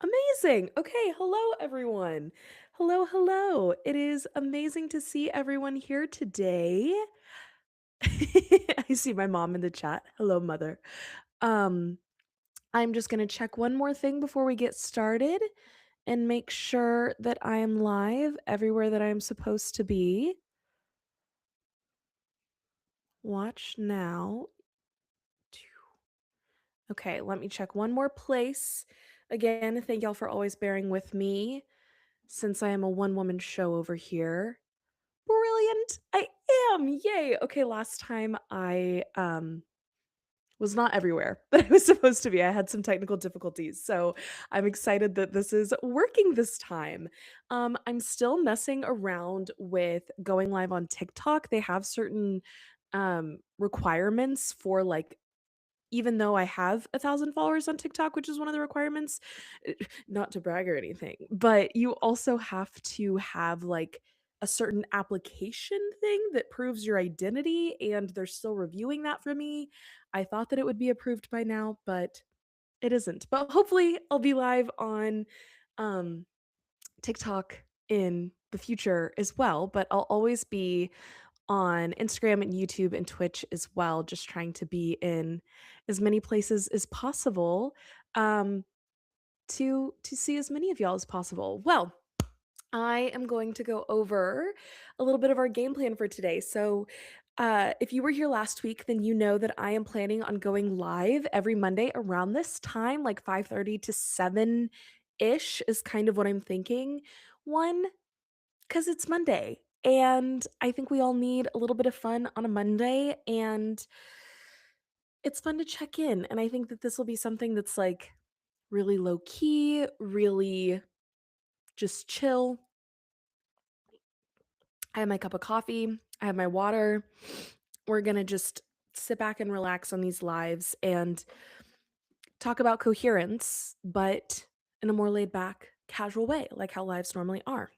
Amazing. Okay, hello everyone. Hello, hello. It is amazing to see everyone here today. I see my mom in the chat. Hello, mother. Um, I'm just going to check one more thing before we get started and make sure that I am live everywhere that I'm supposed to be. Watch now. Okay, let me check one more place. Again, thank y'all for always bearing with me since I am a one woman show over here. Brilliant. I am. Yay. Okay, last time I was not everywhere that I was supposed to be. I had some technical difficulties. So, I'm excited that this is working this time. I'm still messing around with going live on TikTok. They have certain requirements for like even though I have 1,000 followers on TikTok, which is one of the requirements, not to brag or anything, but you also have to have, like, a certain application thing that proves your identity, and they're still reviewing that for me. I thought that it would be approved by now, but it isn't. But hopefully, I'll be live on, um, TikTok in the future as well, but I'll always be on Instagram and YouTube and Twitch as well, just trying to be in as many places as possible, um, to see as many of y'all as possible. Well, I am going to go over a little bit of our game plan for today. So, if you were here last week, then you know that I am planning on going live every Monday around this time, like 5:30 to 7 ish is kind of what I'm thinking. One, 'cause it's Monday, and I think we all need a little bit of fun on a Monday, and it's fun to check in, and I think that this will be something that's, like, really low key, really just chill. I have my cup of coffee, I have my water. We're gonna just sit back and relax on these lives and talk about coherence, but in a more laid back, casual way, like how lives normally are.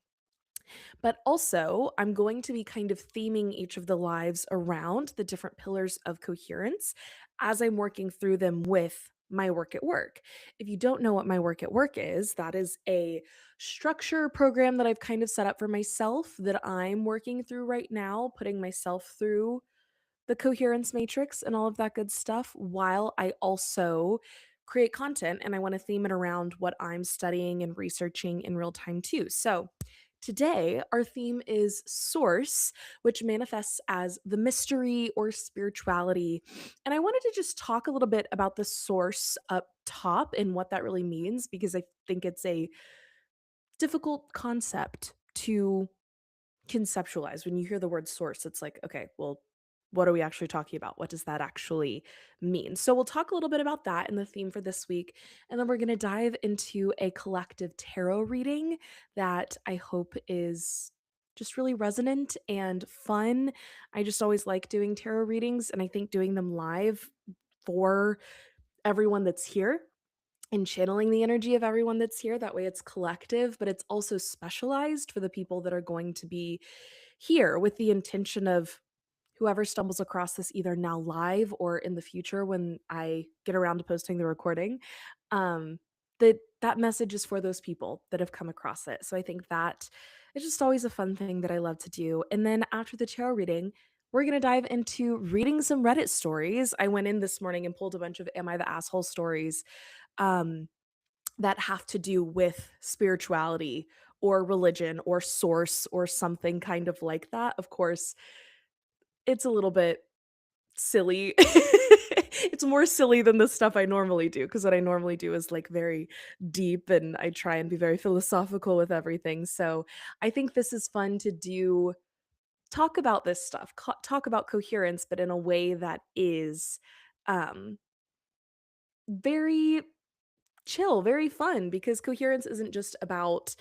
But also, I'm going to be kind of theming each of the lives around the different pillars of coherence as I'm working through them with my work at work. If you don't know what my work at work is, that is a structure program that I've kind of set up for myself that I'm working through right now, putting myself through the coherence matrix and all of that good stuff while I also create content and I want to theme it around what I'm studying and researching in real time too. So, today our theme is source, which manifests as the mystery or spirituality. And I wanted to just talk a little bit about the source up top and what that really means because I think it's a difficult concept to conceptualize. When you hear the word source, it's like, okay, well, what are we actually talking about? What does that actually mean? So, we'll talk a little bit about that in the theme for this week. And then we're going to dive into a collective tarot reading that I hope is just really resonant and fun. I just always like doing tarot readings, and I think doing them live for everyone that's here and channeling the energy of everyone that's here. That way it's collective, but it's also specialized for the people that are going to be here with the intention of whoever stumbles across this either now live or in the future when I get around to posting the recording. That message is for those people that have come across it. So I think that is just always a fun thing that I love to do. And then after the tarot reading, we're going to dive into reading some Reddit stories. I went in this morning and pulled a bunch of Am I the Asshole stories um, that have to do with spirituality or religion or source or something kind of like that. Of course, it's a little bit silly. It's more silly than the stuff I normally do because what I normally do is like very deep and I try and be very philosophical with everything. So I think this is fun to do. Talk about this stuff, talk about coherence, but in a way that is um, very chill, very fun because coherence isn't just about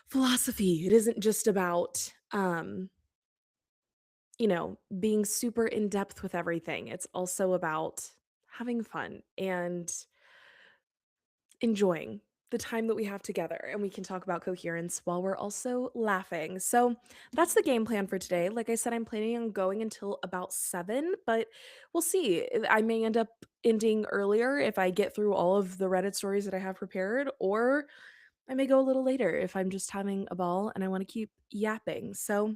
philosophy. It isn't just about being super in depth with everything. It's also about having fun and enjoying. the time that we have together and we can talk about coherence while we're also laughing. So that's the game plan for today. Like I said, I'm planning on going until about 7, but we'll see. I may end up ending earlier if I get through all of the Reddit stories that I have prepared, or I may go a little later if I'm just having a ball and I want to keep yapping. So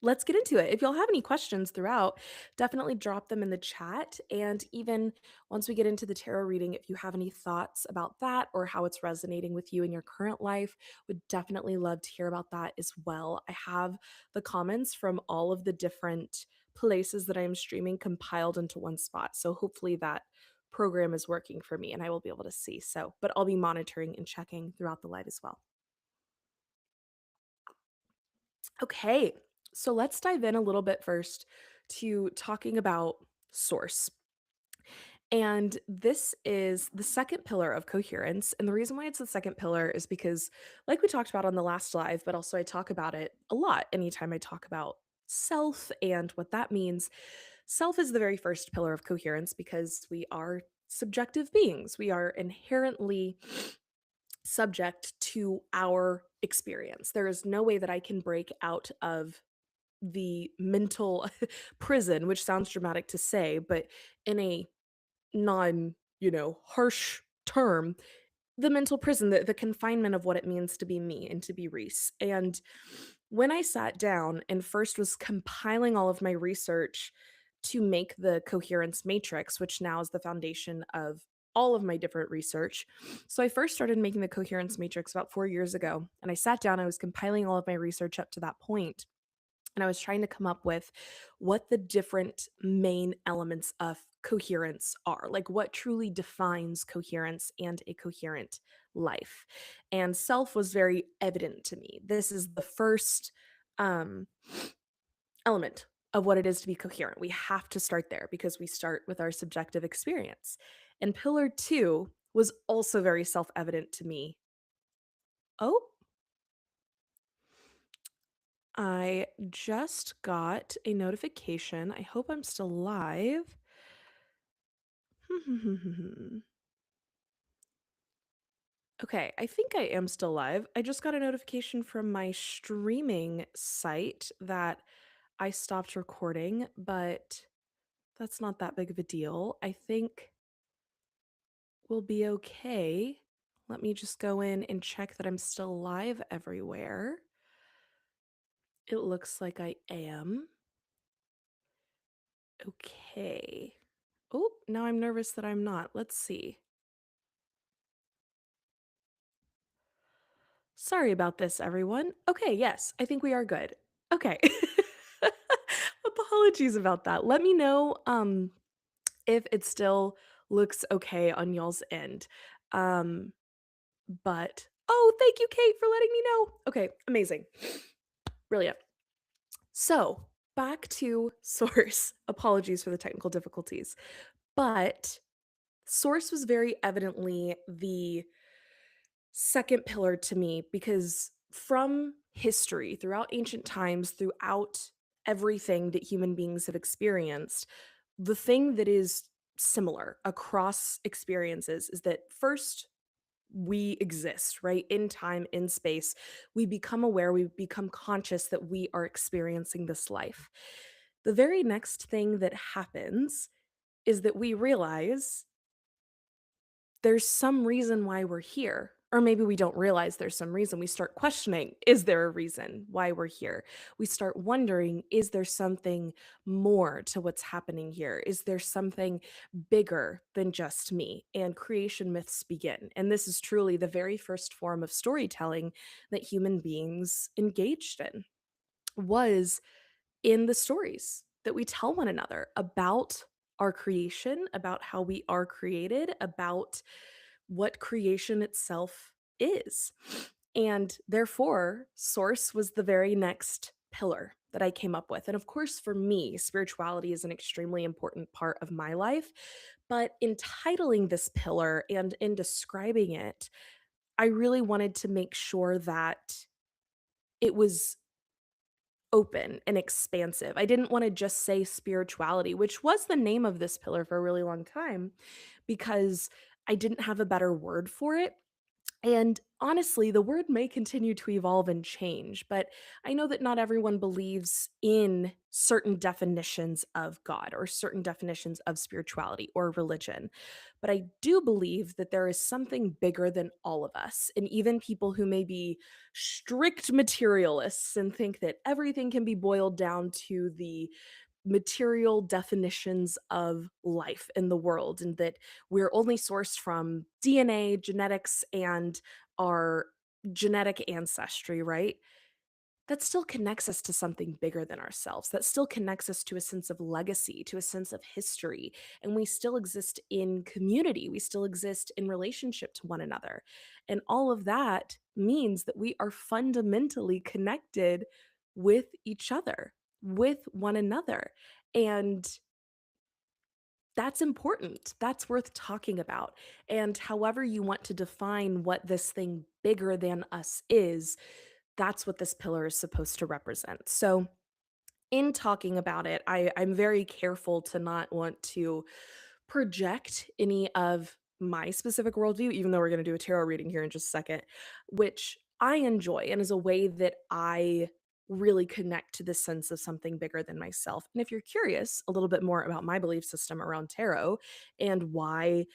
let's get into it. If y'all have any questions throughout, definitely drop them in the chat. And even once we get into the tarot reading, if you have any thoughts about that or how it's resonating with you in your current life, would definitely love to hear about that as well. I have the comments from all of the different places that I am streaming compiled into one spot. So hopefully that program is working for me and I will be able to see. So, but I'll be monitoring and checking throughout the live as well. Okay, so let's dive in a little bit first to talking about source. And this is the second pillar of coherence. And the reason why it's the second pillar is because, like we talked about on the last live, but also I talk about it a lot anytime I talk about self and what that means. Self is the very first pillar of coherence because we are subjective beings. We are inherently subject to our experience. There is no way that I can break out of the mental prison, which sounds dramatic to say, but in a non, harsh term, the mental prison, the confinement of what it means to be me and to be Reese. And when I sat down and first was compiling all of my research to make the coherence matrix, which now is the foundation of all of my different research. So I first started making the coherence matrix about 4 years ago. And I sat down, I was compiling all of my research up to that point, and I was trying to come up with what the different main elements of coherence are, like what truly defines coherence and a coherent life. And self was very evident to me. This is the first um, element of what it is to be coherent. We have to start there because we start with our subjective experience. And pillar two was also very self evident to me. Oh, I just got a notification. I hope I'm still live. Okay, I think I am still live. I just got a notification from my streaming site that I stopped recording, but that's not that big of a deal. I think we'll be okay. Let me just go in and check that I'm still live everywhere. It looks like I am. Okay. Oh, now I'm nervous that I'm not. Let's see. Sorry about this, everyone. Okay, yes, I think we are good. Okay. Apologies about that. Let me know if it still looks okay on y'all's end. Um but oh, thank you Kate for letting me know. Okay, amazing. Brilliant. So, back to source. Apologies for the technical difficulties. But source was very evidently the second pillar to me because from history, throughout ancient times, throughout everything that human beings have experienced, the thing that is similar across experiences is that first, we exist, right? In time, in space. We become aware, we become conscious that we are experiencing this life. The very next thing that happens is that we realize there's some reason why we're here. Or maybe we don't realize there's some reason. We start questioning, is there a reason why we're here? We start wondering, is there something more to what's happening here? Is there something bigger than just me? And creation myths begin. And this is truly the very first form of storytelling that human beings engaged in, was in the stories that we tell one another about our creation, about how we are created, about what creation itself is. And therefore, source was the very next pillar that I came up with. And of course, for me, spirituality is an extremely important part of my life. But in titling this pillar and in describing it, I really wanted to make sure that it was open and expansive. I didn't want to just say spirituality, which was the name of this pillar for a really long time, because I didn't have a better word for it. And honestly, the word may continue to evolve and change, but I know that not everyone believes in certain definitions of God or certain definitions of spirituality or religion. But I do believe that there is something bigger than all of us. And even people who may be strict materialists and think that everything can be boiled down to the material definitions of life in the world, and that we're only sourced from DNA, genetics, and our genetic ancestry, right? That still connects us to something bigger than ourselves. That still connects us to a sense of legacy, to a sense of history. And we still exist in community. We still exist in relationship to one another. And all of that means that we are fundamentally connected with each other, with one another. And that's important. That's worth talking about. And however you want to define what this thing bigger than us is, that's what this pillar is supposed to represent. So, in talking about it, I'm very careful to not want to project any of my specific worldview, even though we're going to do a tarot reading here in just a second, which I enjoy and is a way that I really connect to the sense of something bigger than myself. And if you're curious a little bit more about my belief system around tarot and why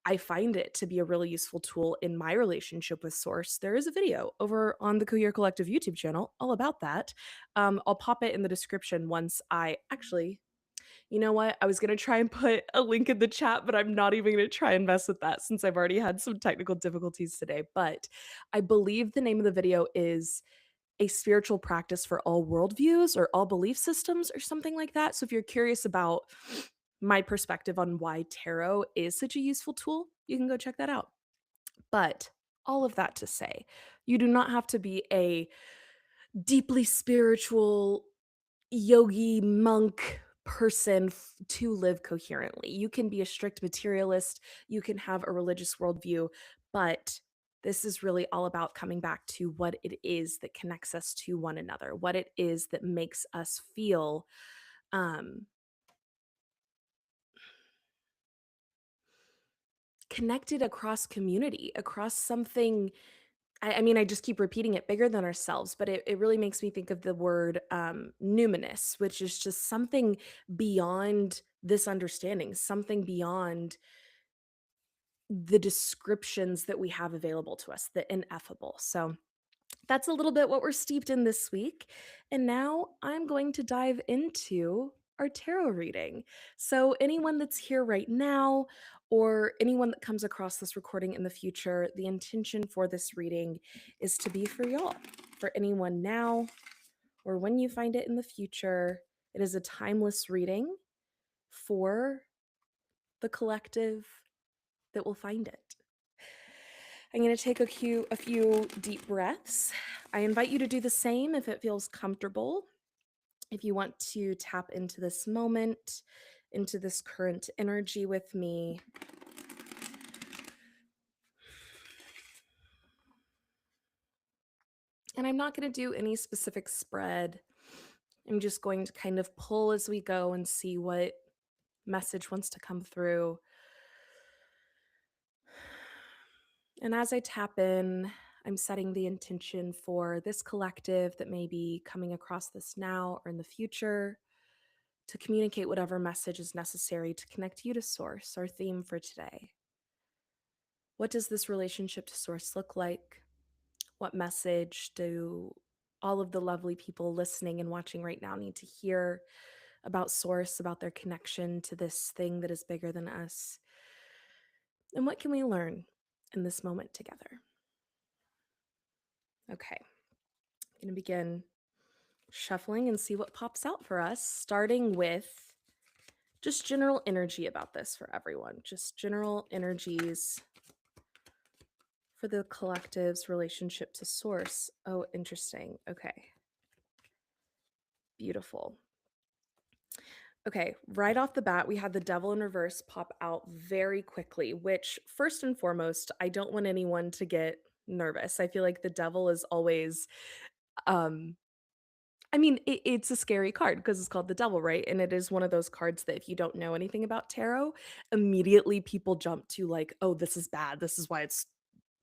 I find it to be a really useful tool in my relationship with Source, there is a video over on the Cohere Collective YouTube channel all about that. I'll pop it in the description once I actually, you know what? I was going to try and put a link in the chat, but I'm not even going to try and mess with that since I've already had some technical difficulties today. But I believe the name of the video is A Spiritual Practice for All Worldviews or All Belief Systems or something like that. So if you're curious about my perspective on why tarot is such a useful tool, you can go check that out. But all of that to say, you do not have to be a deeply spiritual yogi monk person to live coherently. You can be a strict materialist, you can have a religious worldview, but this is really all about coming back to what it is that connects us to one another, what it is that makes us feel um, connected across community, across something. I mean, I just keep repeating it, bigger than ourselves, but it really makes me think of the word numinous, which is just something beyond this understanding, something beyond the descriptions that we have available to us, the ineffable. So that's a little bit what we're steeped in this week. And now I'm going to dive into our tarot reading. So, anyone that's here right now, or anyone that comes across this recording in the future, the intention for this reading is to be for y'all. For anyone now, or when you find it in the future, it is a timeless reading for the collective that will find it. I'm going to take a few deep breaths. I invite you to do the same if it feels comfortable. If you want to tap into this moment, into this current energy with me. And I'm not going to do any specific spread. I'm just going to kind of pull as we go and see what message wants to come through. And as I tap in, I'm setting the intention for this collective that may be coming across this now or in the future to communicate whatever message is necessary to connect you to Source, our theme for today. What does this relationship to Source look like? What message do all of the lovely people listening and watching right now need to hear about Source, about their connection to this thing that is bigger than us? And what can we learn in this moment together? Okay, I'm going to begin shuffling and see what pops out for us, starting with just general energy about this for everyone, just general energies for the collective's relationship to Source. Oh, interesting. Okay. Beautiful. Okay, right off the bat, we had the Devil in reverse pop out very quickly, which, first and foremost, I don't want anyone to get nervous. I feel like the devil is always, um, I mean, it's a scary card because it's called the devil, right? And it is one of those cards that if you don't know anything about tarot, immediately people jump to like, oh, this is bad. This is why it's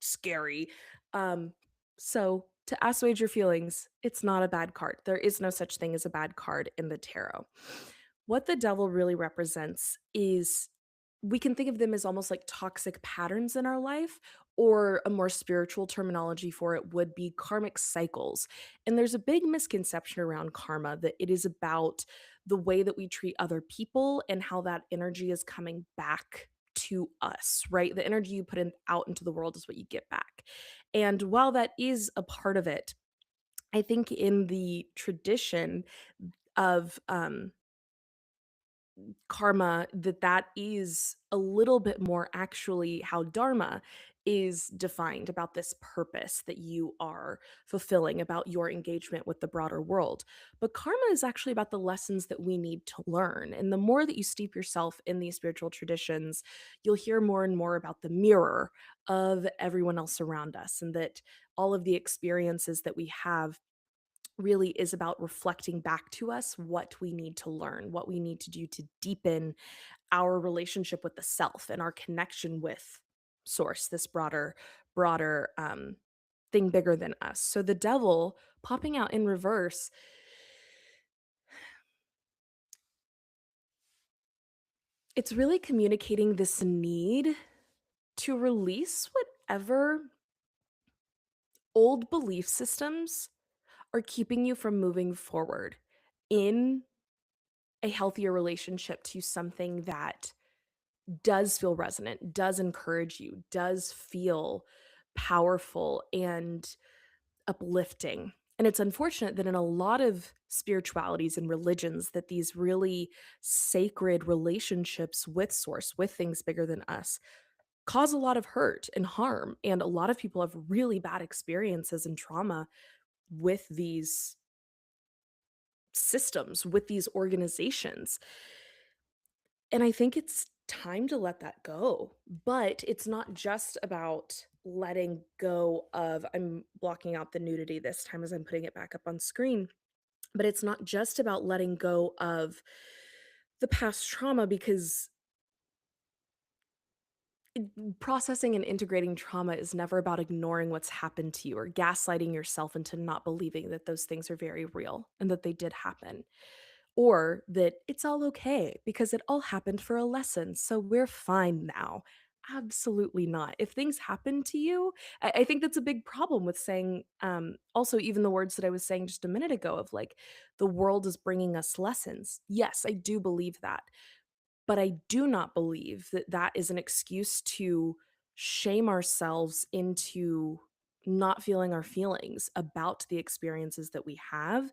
scary. Um, so to assuage your feelings, it's not a bad card. There is no such thing as a bad card in the tarot. What the devil really represents is we can think of them as almost like toxic patterns in our life, or a more spiritual terminology for it would be karmic cycles. And there's a big misconception around karma that it is about the way that we treat other people and how that energy is coming back to us, right? The energy you put in, out into the world is what you get back. And while that is a part of it, I think in the tradition of karma, that is a little bit more actually how dharma is defined, about this purpose that you are fulfilling, about your engagement with the broader world. But karma is actually about the lessons that we need to learn, and the more that you steep yourself in these spiritual traditions, you'll hear more and more about the mirror of everyone else around us, and that all of the experiences that we have really is about reflecting back to us what we need to learn, what we need to do to deepen our relationship with the self and our connection with source, this broader thing bigger than us. So the devil popping out in reverse, it's really communicating this need to release whatever old belief systems are keeping you from moving forward in a healthier relationship to something that does feel resonant, does encourage you, does feel powerful and uplifting. And it's unfortunate that in a lot of spiritualities and religions, that these really sacred relationships with source, with things bigger than us, cause a lot of hurt and harm. And a lot of people have really bad experiences and trauma with these systems, with these organizations. And I think it's time to let that go. But it's not just about letting go of, I'm blocking out the nudity this time as I'm putting it back up on screen, but it's not just about letting go of the past trauma, because processing and integrating trauma is never about ignoring what's happened to you or gaslighting yourself into not believing that those things are very real and that they did happen, or that it's all okay because it all happened for a lesson. So we're fine now. Absolutely not. If things happen to you, I think that's a big problem with saying, also, even the words that I was saying just a minute ago of like, the world is bringing us lessons. Yes, I do believe that. But I do not believe that that is an excuse to shame ourselves into not feeling our feelings about the experiences that we have.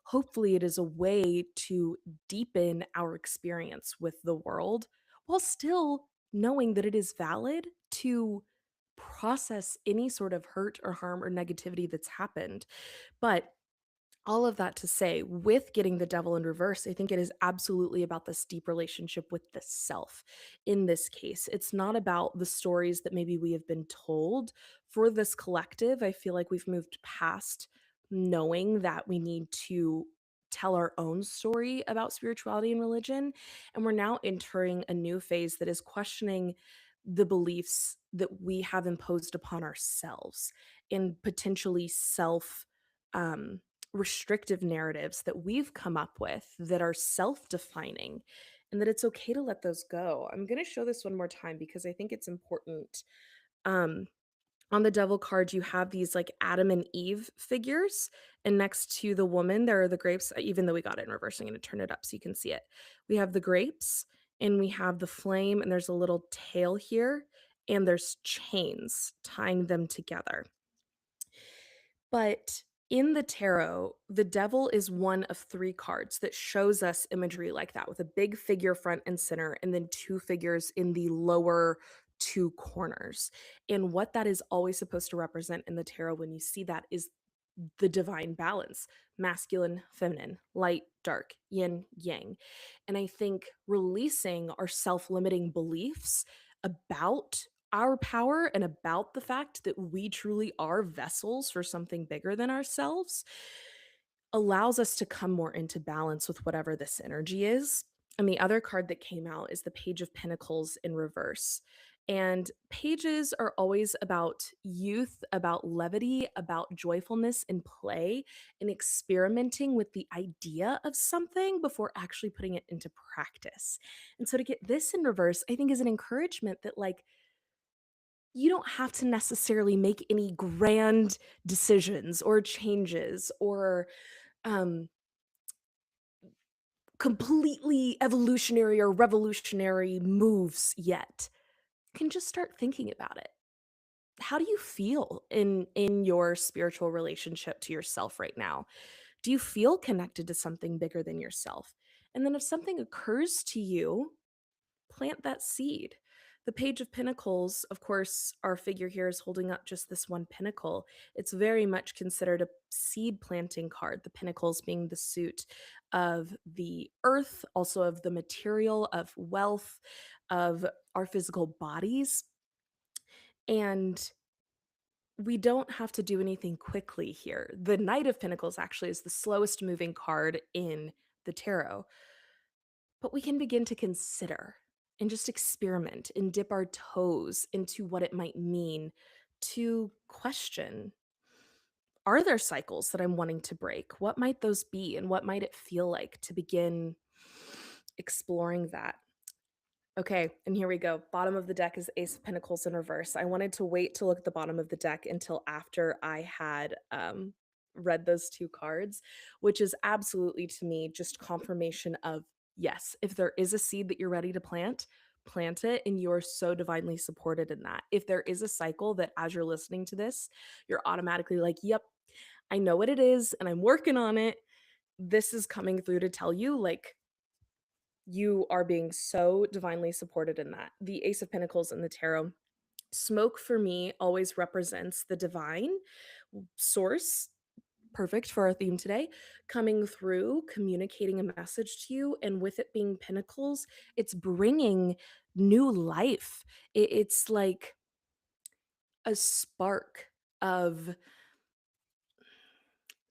Hopefully, it is a way to deepen our experience with the world while still knowing that it is valid to process any sort of hurt or harm or negativity that's happened. But all of that to say, with getting the devil in reverse, I think it is absolutely about this deep relationship with the self. In this case, it's not about the stories that maybe we have been told. For this collective, I feel like we've moved past knowing that we need to tell our own story about spirituality and religion. And we're now entering a new phase that is questioning the beliefs that we have imposed upon ourselves, and potentially self um restrictive narratives that we've come up with that are self-defining, and that it's okay to let those go. I'm going to show this one more time because I think it's important. Um on the devil card, you have these like Adam and Eve figures, and next to the woman, there are the grapes. Even though we got it in reverse, I'm going to turn it up so you can see it. We have the grapes, and we have the flame, and there's a little tail here, and there's chains tying them together. But in the tarot, the devil is one of three cards that shows us imagery like that, with a big figure front and center, and then two figures in the lower two corners. And what that is always supposed to represent in the tarot when you see that is the divine balance: masculine, feminine, light, dark, yin, yang. And I think releasing our self limiting beliefs about our power and about the fact that we truly are vessels for something bigger than ourselves allows us to come more into balance with whatever this energy is. And the other card that came out is the Page of Pentacles in reverse. And pages are always about youth, about levity, about joyfulness and play, and experimenting with the idea of something before actually putting it into practice. And so to get this in reverse, I think is an encouragement that, like, you don't have to necessarily make any grand decisions or changes or um, completely evolutionary or revolutionary moves yet. You can just start thinking about it. How do you feel in your spiritual relationship to yourself right now? Do you feel connected to something bigger than yourself? And then if something occurs to you, plant that seed. The Page of Pentacles, of course, our figure here is holding up just this one pinnacle. It's very much considered a seed planting card, the pentacles being the suit of the earth, also of the material, of wealth, of our physical bodies. And we don't have to do anything quickly here. The Knight of Pentacles actually is the slowest moving card in the tarot, but we can begin to consider and just experiment and dip our toes into what it might mean to question, are there cycles that I'm wanting to break? What might those be? And what might it feel like to begin exploring that? Okay, and here we go. Bottom of the deck is Ace of Pentacles in reverse. I wanted to wait to look at the bottom of the deck until after I had read those two cards, which is absolutely to me just confirmation of yes, if there is a seed that you're ready to plant, plant it, and you're so divinely supported in that. If there is a cycle that as you're listening to this, you're automatically like, yep, I know what it is and I'm working on it. This is coming through to tell you, like, you are being so divinely supported in that. The Ace of Pentacles in the tarot, smoke for me always represents the divine source, perfect for our theme today, coming through, communicating a message to you. And with it being pentacles, it's bringing new life. It's like a spark of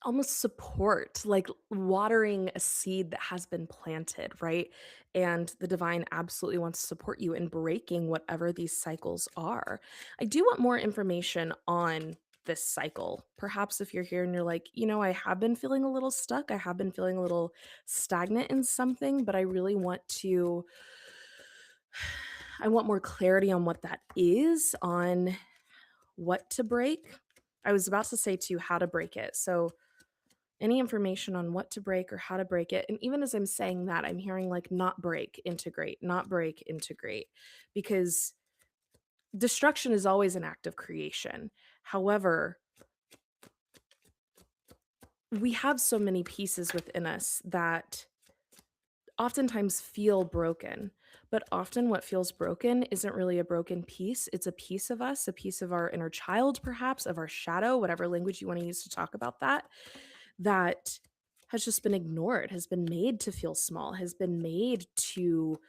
almost support, like watering a seed that has been planted, right? And the divine absolutely wants to support you in breaking whatever these cycles are. I do want more information on this cycle. Perhaps if you're here and you're like, I have been feeling a little stuck, I have been feeling a little stagnant in something, but I really want to, I want more clarity on what that is, on what to break. I was about to say too, how to break it. So, any information on what to break or how to break it. And even as I'm saying that, I'm hearing like not break, integrate, not break, integrate, because destruction is always an act of creation. However, we have so many pieces within us that oftentimes feel broken. But often what feels broken isn't really a broken piece. It's a piece of us, a piece of our inner child, perhaps, of our shadow, whatever language you want to use to talk about that, that has just been ignored, has been made to feel small, has been made to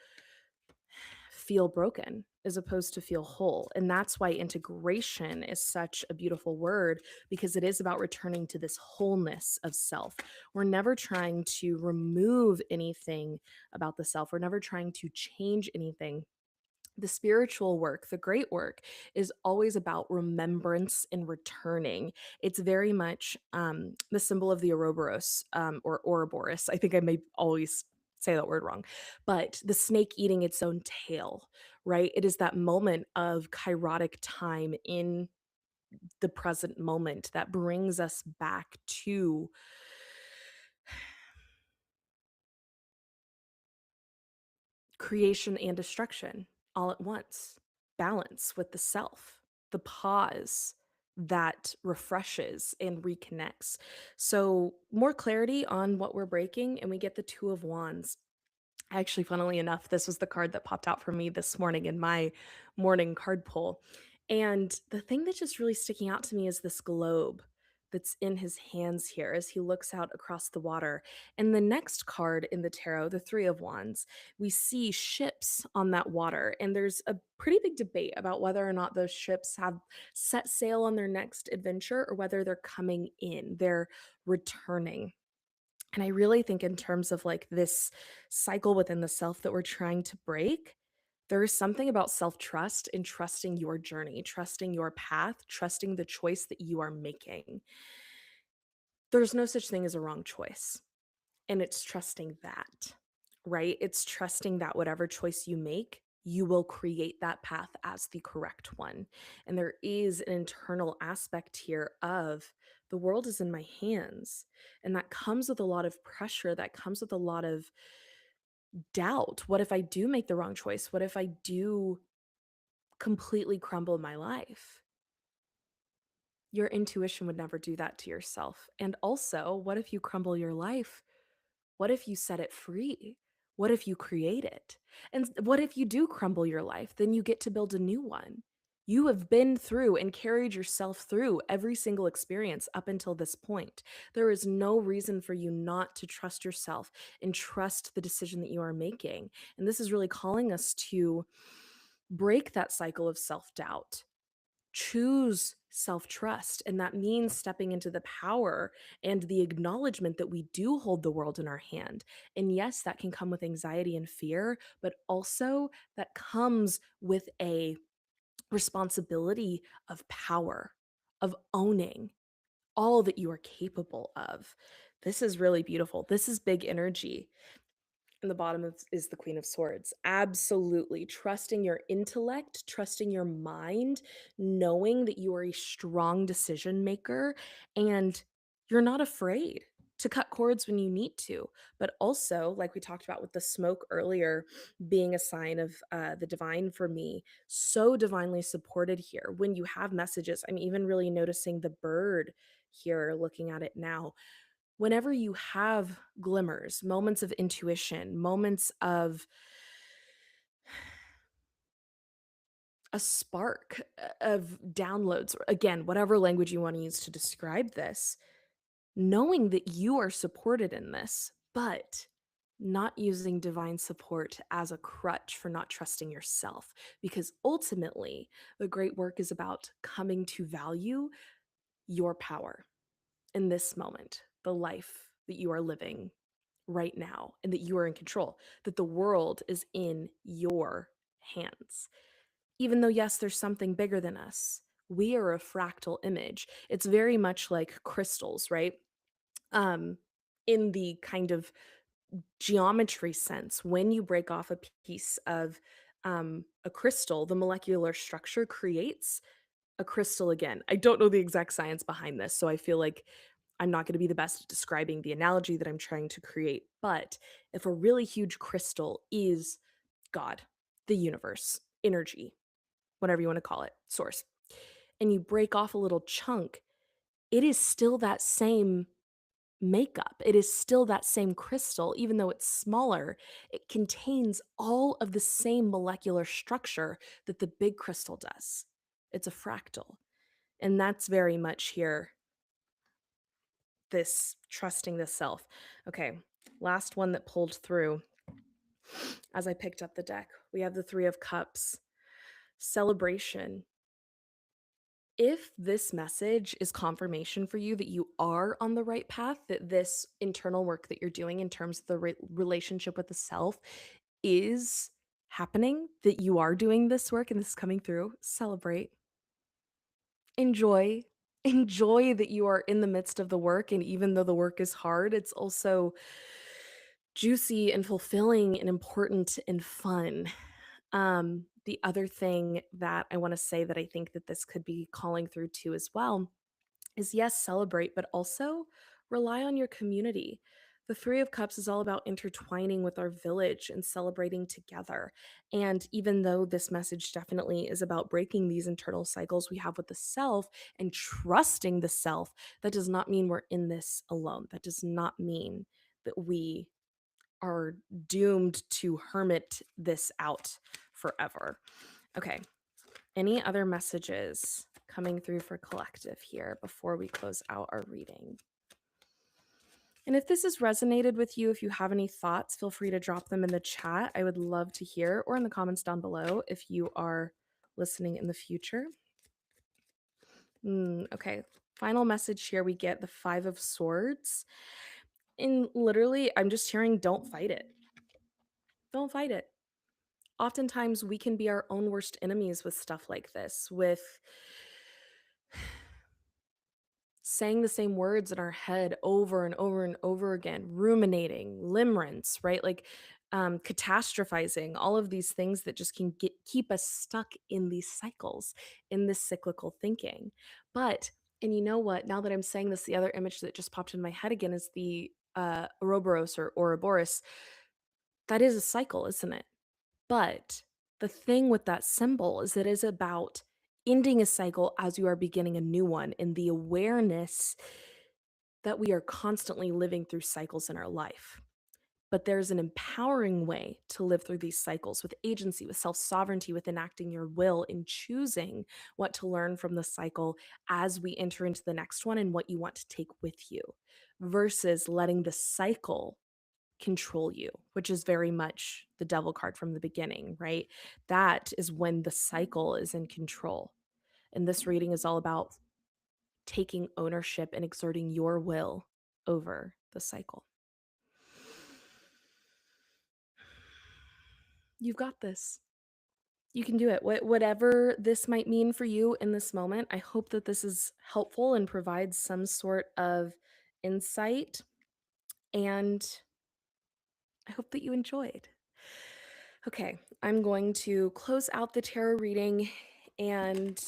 feel broken as opposed to feel whole. And that's why integration is such a beautiful word, because it is about returning to this wholeness of self. We're never trying to remove anything about the self, we're never trying to change anything. The spiritual work, the great work, is always about remembrance and returning. It's very much the symbol of the Ouroboros, or Ouroboros. I think I may always say that word wrong, but the snake eating its own tail, right? It is that moment of kairotic time in the present moment that brings us back to creation and destruction all at once, balance with the self, the pause that refreshes and reconnects. So, more clarity on what we're breaking, and we get the Two of Wands. Actually, funnily enough, this was the card that popped out for me this morning in my morning card pull. And the thing that's just really sticking out to me is this globe that's in his hands here as he looks out across the water. And the next card in the tarot, the Three of Wands, we see ships on that water. And there's a pretty big debate about whether or not those ships have set sail on their next adventure or whether they're coming in, they're returning. And I really think in terms of like this cycle within the self that we're trying to break, There is something about self trust and trusting your journey, trusting your path, trusting the choice that you are making. There's no such thing as a wrong choice. And it's trusting that, right? It's trusting that whatever choice you make, you will create that path as the correct one. And there is an internal aspect here of the world is in my hands. And that comes with a lot of pressure, that comes with a lot of doubt. What if I do make the wrong choice? What if I do completely crumble my life? Your intuition would never do that to yourself. And also, what if you crumble your life? What if you set it free? What if you create it? And what if you do crumble your life? Then you get to build a new one. You have been through and carried yourself through every single experience up until this point. There is no reason for you not to trust yourself and trust the decision that you are making. And this is really calling us to break that cycle of self doubt, choose self trust. And that means stepping into the power and the acknowledgement that we do hold the world in our hand. And yes, that can come with anxiety and fear, but also that comes with a responsibility of power, of owning all that you are capable of. This is really beautiful. This is big energy. And the bottom is the Queen of Swords. Absolutely. Trusting your intellect, trusting your mind, knowing that you are a strong decision maker and you're not afraid to cut cords when you need to. But also, like we talked about with the smoke earlier, being a sign of the divine for me, so divinely supported here. When you have messages, I'm even really noticing the bird here looking at it now. Whenever you have glimmers, moments of intuition, moments of a spark of downloads, again, whatever language you want to use to describe this, knowing that you are supported in this, but not using divine support as a crutch for not trusting yourself. Because ultimately, the great work is about coming to value your power in this moment, the life that you are living right now, and that you are in control, that the world is in your hands. Even though, yes, there's something bigger than us, we are a fractal image. It's very much like crystals, right? Um, in the kind of geometry sense, when you break off a piece of a crystal, the molecular structure creates a crystal again. I don't know the exact science behind this, so I feel like I'm not going to be the best at describing the analogy that I'm trying to create. But if a really huge crystal is God, the universe, energy, whatever you want to call it, source, and you break off a little chunk, it is still that same makeup. It is still that same crystal, even though it's smaller. It contains all of the same molecular structure that the big crystal does. It's a fractal. And that's very much here, this trusting the self. Okay, last one that pulled through as I picked up the deck. We have the Three of Cups, celebration. If this message is confirmation for you that you are on the right path, that this internal work that you're doing in terms of the relationship with the self is happening, that you are doing this work and this is coming through, celebrate. Enjoy. Enjoy that you are in the midst of the work. And even though the work is hard, it's also juicy and fulfilling and important and fun. The other thing that I want to say that I think that this could be calling through to as well is yes, celebrate, but also rely on your community. The Three of Cups is all about intertwining with our village and celebrating together. And even though this message definitely is about breaking these internal cycles we have with the self and trusting the self, that does not mean we're in this alone. That does not mean that we are doomed to hermit this out forever. Okay. Any other messages coming through for collective here before we close out our reading? And if this has resonated with you, if you have any thoughts, feel free to drop them in the chat. I would love to hear, or in the comments down below if you are listening in the future. Okay, final message here we get the Five of Swords. And literally, I'm just hearing don't fight it. Don't fight it. oftentimes we can be our own worst enemies with stuff like this, with saying the same words in our head over and over and over again, ruminating, limerence, right? Like catastrophizing, all of these things that just can keep us stuck in these cycles, in this cyclical thinking. But, and you know what? Now that I'm saying this, the other image that just popped in my head again is the Ouroboros or Ouroboros. That is a cycle, isn't it? But the thing with that symbol is it is about ending a cycle as you are beginning a new one, and the awareness that we are constantly living through cycles in our life. But there's an empowering way to live through these cycles with agency, with self sovereignty, with enacting your will, in choosing what to learn from the cycle as we enter into the next one and what you want to take with you, versus letting the cycle control you, which is very much the devil card from the beginning, right? That is when the cycle is in control. And this reading is all about taking ownership and exerting your will over the cycle. You've got this. You can do it. Whatever this might mean for you in this moment, I hope that this is helpful and provides some sort of insight. And I hope that you enjoyed. Okay, I'm going to close out the tarot reading and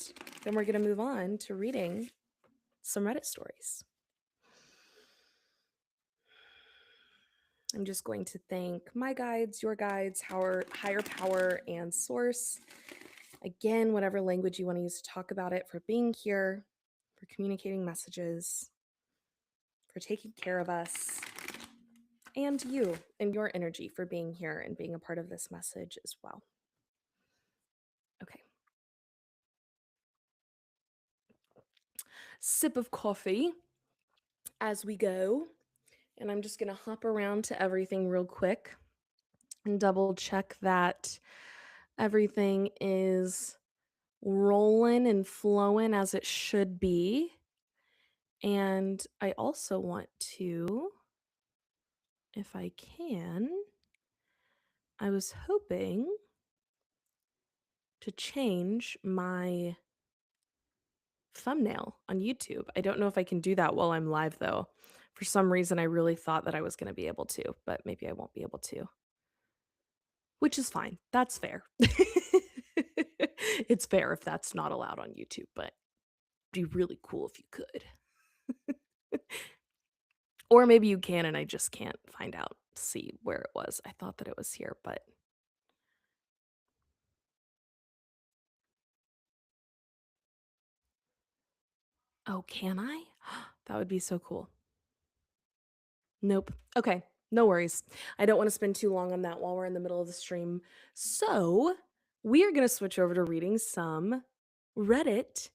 then we're going to move on to reading some Reddit stories. I'm just going to thank my guides, your guides, our higher power, and source. Again, whatever language you want to use to talk about it, for being here, for communicating messages, for taking care of us, and you and your energy for being here and being a part of this message as well. Okay. Sip of coffee as we go. And I'm just going to hop around to everything real quick and double check that everything is rolling and flowing as it should be. And I also want to, if I can, I was hoping to change my thumbnail on YouTube. I don't know if I can do that while I'm live though. For some reason, I really thought that I was going to be able to, but maybe I won't be able to. Which is fine. That's fair. It's fair if that's not allowed on YouTube, but it'd be really cool if you could. Or maybe you can and I just can't find out, see where it was. I thought that it was here, but oh, can I? That would be so cool. Nope. Okay, no worries. I don't want to spend too long on that while we're in the middle of the stream. So we are going to switch over to reading some Reddit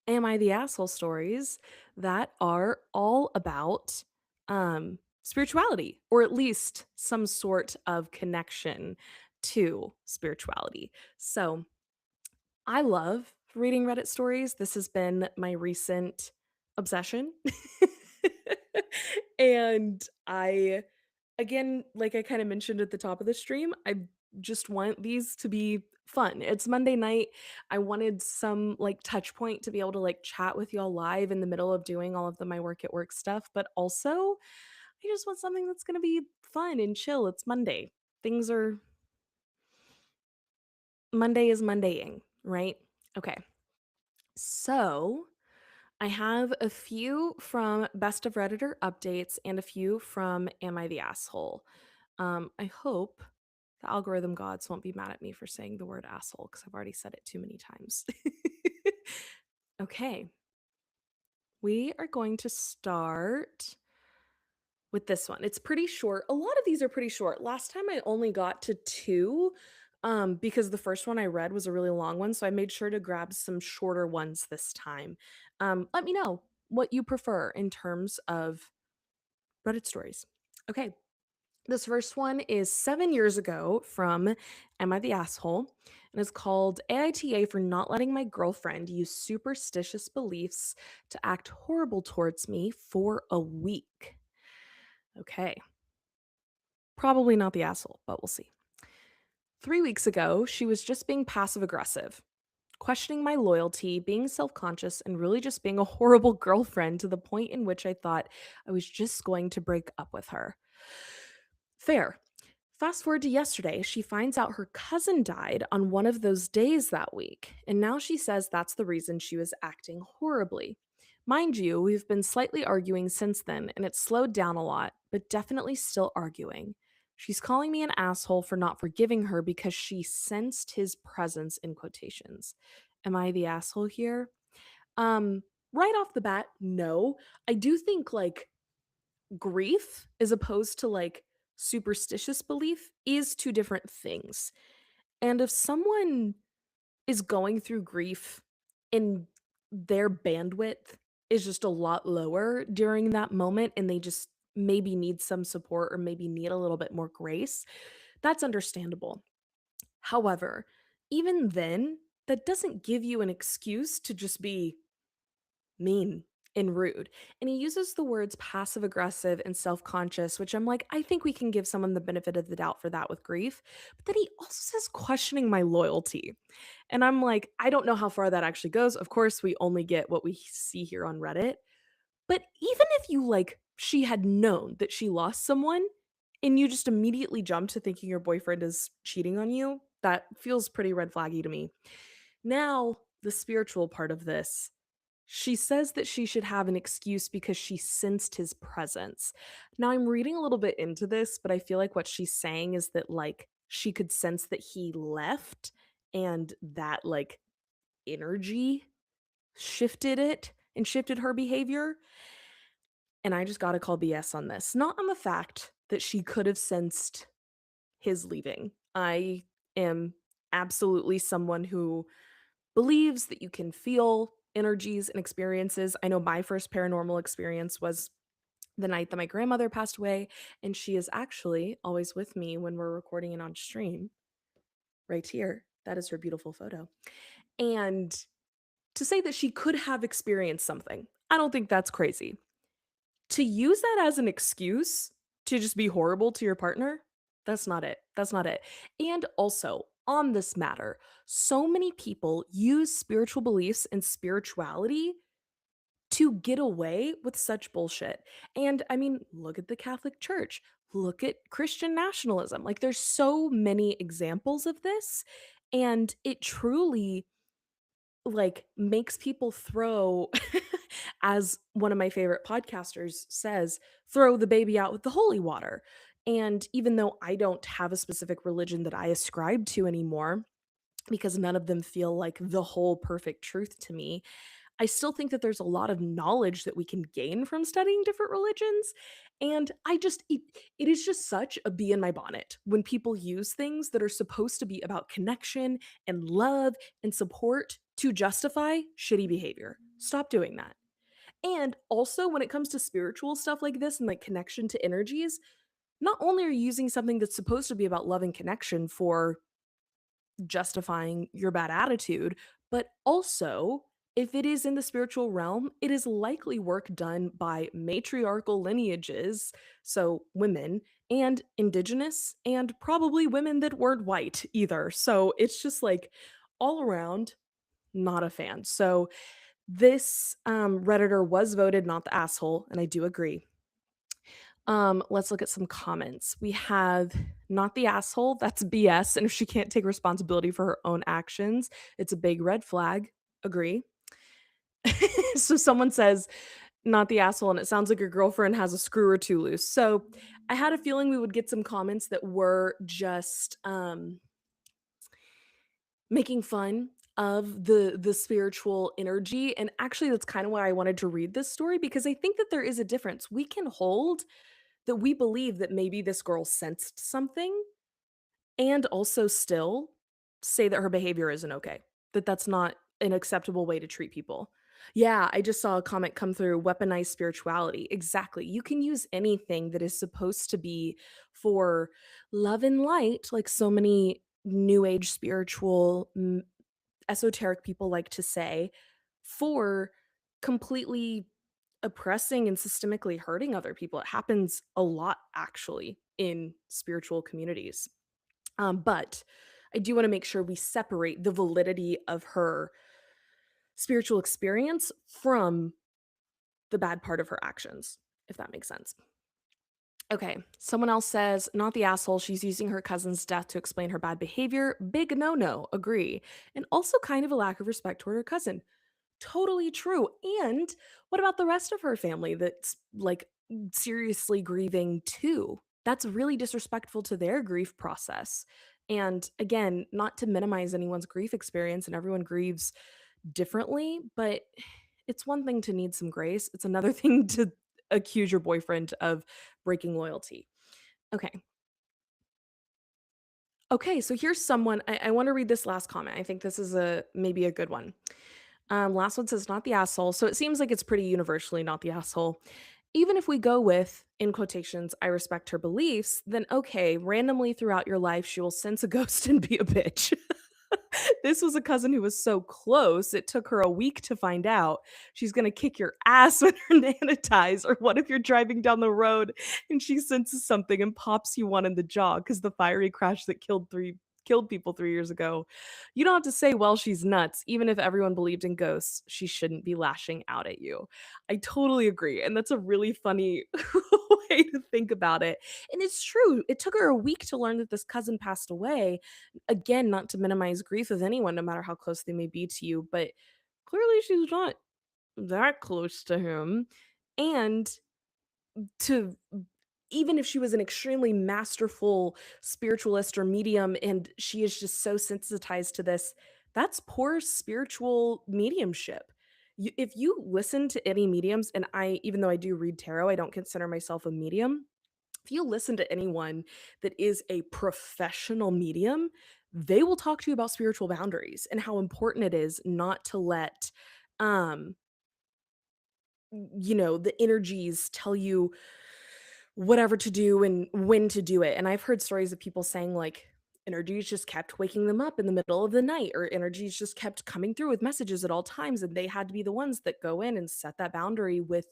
Am I the Asshole stories that are all about spirituality, or at least some sort of connection to spirituality. So I love reading Reddit stories. This has been my recent obsession. And I, again, like I kind of mentioned at the top of the stream, I just want these to be fun. It's Monday night. I wanted some like touch point to be able to like chat with y'all live in the middle of doing all of my work at work stuff, but also I just want something that's going to be fun and chill. It's Monday. Things are Monday is Mondaying, right? Okay. So, I have a few from Best of Redditor updates and a few from Am I the Asshole? I hope the algorithm gods won't be mad at me for saying the word asshole because I've already said it too many times. Okay, we are going to start with this one. It's pretty short. A lot of these are pretty short. Last time I only got to two because the first one I read was a really long one. So I made sure to grab some shorter ones this time. Let me know what you prefer in terms of Reddit stories. Okay, this first one is 7 years ago from Am I the Asshole? And it's called AITA for not letting my girlfriend use superstitious beliefs to act horrible towards me for a week. Okay. Probably not the asshole, but we'll see. 3 weeks ago, she was just being passive aggressive, questioning my loyalty, being self conscious, and really just being a horrible girlfriend to the point in which I thought I was just going to break up with her. Fair. Fast forward to yesterday, she finds out her cousin died on one of those days that week, and now she says that's the reason she was acting horribly. Mind you, we've been slightly arguing since then, and it's slowed down a lot, but definitely still arguing. She's calling me an asshole for not forgiving her because she sensed his presence in quotations. Am I the asshole here? Um, right off the bat, no. I do think like grief as opposed to like superstitious belief is two different things. And if someone is going through grief and their bandwidth is just a lot lower during that moment and they just maybe need some support or maybe need a little bit more grace, that's understandable. However, even then, that doesn't give you an excuse to just be mean and rude. And he uses the words passive aggressive and self conscious, which I'm like, I think we can give someone the benefit of the doubt for that with grief. But then he also says questioning my loyalty. And I'm like, I don't know how far that actually goes. Of course, we only get what we see here on Reddit. But even if you like, she had known that she lost someone and you just immediately jump to thinking your boyfriend is cheating on you, that feels pretty red flaggy to me. Now, the spiritual part of this, she says that she should have an excuse because she sensed his presence. Now, I'm reading a little bit into this, but I feel like what she's saying is that, like, she could sense that he left and that, like, energy shifted it and shifted her behavior. And I just got to call BS on this. Not on the fact that she could have sensed his leaving. I am absolutely someone who believes that you can feel energies and experiences. I know my first paranormal experience was the night that my grandmother passed away, and she is actually always with me when we're recording it on stream right here. That is her beautiful photo. And to say that she could have experienced something, I don't think that's crazy. To use that as an excuse to just be horrible to your partner, that's not it. That's not it. And also, on this matter, so many people use spiritual beliefs and spirituality to get away with such bullshit. And I mean, look at the Catholic Church, look at Christian nationalism. Like, there's so many examples of this. And it truly like makes people throw as one of my favorite podcasters says, throw the baby out with the holy water. And even though I don't have a specific religion that I ascribe to anymore, because none of them feel like the whole perfect truth to me, I still think that there's a lot of knowledge that we can gain from studying different religions. And it is just such a bee in my bonnet when people use things that are supposed to be about connection and love and support to justify shitty behavior. Stop doing that. And also, when it comes to spiritual stuff like this and like connection to energies, not only are you using something that's supposed to be about love and connection for justifying your bad attitude, but also if it is in the spiritual realm, it is likely work done by matriarchal lineages, so women, and indigenous, and probably women that weren't white either. So it's just like all around, not a fan. So this Redditor was voted not the asshole, and I do agree. Let's look at some comments. We have not the asshole, that's BS. And if she can't take responsibility for her own actions, it's a big red flag. Agree. So someone says, not the asshole, and it sounds like your girlfriend has a screw or two loose. So I had a feeling we would get some comments that were just making fun of the spiritual energy. And actually that's kind of why I wanted to read this story, because I think that there is a difference. We can hold that we believe that maybe this girl sensed something and also still say that her behavior isn't okay, that that's not an acceptable way to treat people. Yeah, I just saw a comment come through, weaponized spirituality. Exactly. You can use anything that is supposed to be for love and light, like so many new age spiritual esoteric people like to say, for completely oppressing and systemically hurting other people. It happens a lot actually in spiritual communities. But I do want to make sure we separate the validity of her spiritual experience from the bad part of her actions, if that makes sense. Okay, someone else says, not the asshole. She's using her cousin's death to explain her bad behavior. Big no no, agree. And also kind of a lack of respect toward her cousin. Totally true. And what about the rest of her family that's like seriously grieving too? That's really disrespectful to their grief process. And again, not to minimize anyone's grief experience, and everyone grieves differently, but it's one thing to need some grace. It's another thing to accuse your boyfriend of breaking loyalty. Okay. Okay, so here's someone I want to read this last comment. I think this is a maybe a good one. Last one says, not the asshole. So it seems like it's pretty universally not the asshole. Even if we go with, in quotations, I respect her beliefs, then okay, randomly throughout your life, she will sense a ghost and be a bitch. This was a cousin who was so close, it took her a week to find out. She's gonna kick your ass when her nana dies. Or what if you're driving down the road and she senses something and pops you one in the jaw because the fiery crash that killed people 3 years ago? You don't have to say, well, she's nuts. Even if everyone believed in ghosts, she shouldn't be lashing out at you. I totally agree. And that's a really funny way to think about it. And it's true. It took her a week to learn that this cousin passed away. Again, not to minimize grief of anyone, no matter how close they may be to you, but clearly she's not that close to him. And to even if she was an extremely masterful spiritualist or medium and she is just so sensitized to this, that's poor spiritual mediumship. If you listen to any mediums, and I, even though I do read tarot, I don't consider myself a medium. If you listen to anyone that is a professional medium, they will talk to you about spiritual boundaries and how important it is not to let, um, the energies tell you whatever to do and when to do it. And I've heard stories of people saying like energies just kept waking them up in the middle of the night, or energies just kept coming through with messages at all times, and they had to be the ones that go in and set that boundary with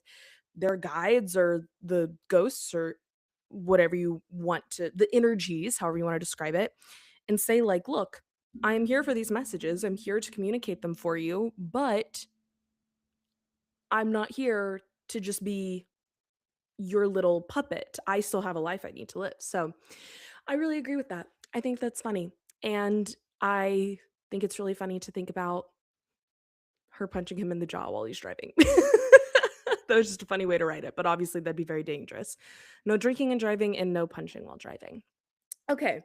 their guides or the ghosts or whatever you want to, the energies, however you want to describe it, and say like, look, I am here for these messages, I'm here to communicate them for you, but I'm not here to just be your little puppet. I still have a life I need to live. So I really agree with that. I think that's funny. And I think it's really funny to think about her punching him in the jaw while he's driving. That was just a funny way to write it, but obviously that'd be very dangerous. No drinking and driving and no punching while driving. Okay.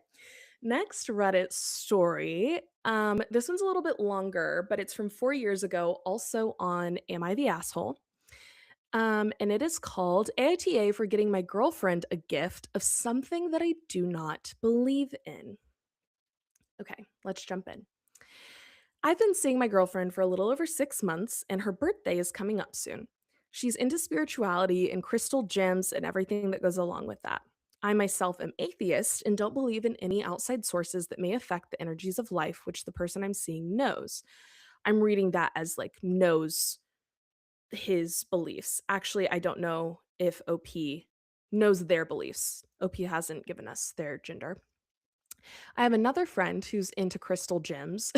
Next Reddit story. This one's a little bit longer, but it's from 4 years ago, also on Am I the Asshole? And it is called AITA for getting my girlfriend a gift of something that I do not believe in. Okay, let's jump in. I've been seeing my girlfriend for a little over 6 months, and her birthday is coming up soon. She's into spirituality and crystal gems and everything that goes along with that. I myself am atheist and don't believe in any outside sources that may affect the energies of life, which the person I'm seeing knows. I'm reading that as like knows his beliefs. Actually, I don't know if OP knows their beliefs. OP hasn't given us their gender. I have another friend who's into crystal gems.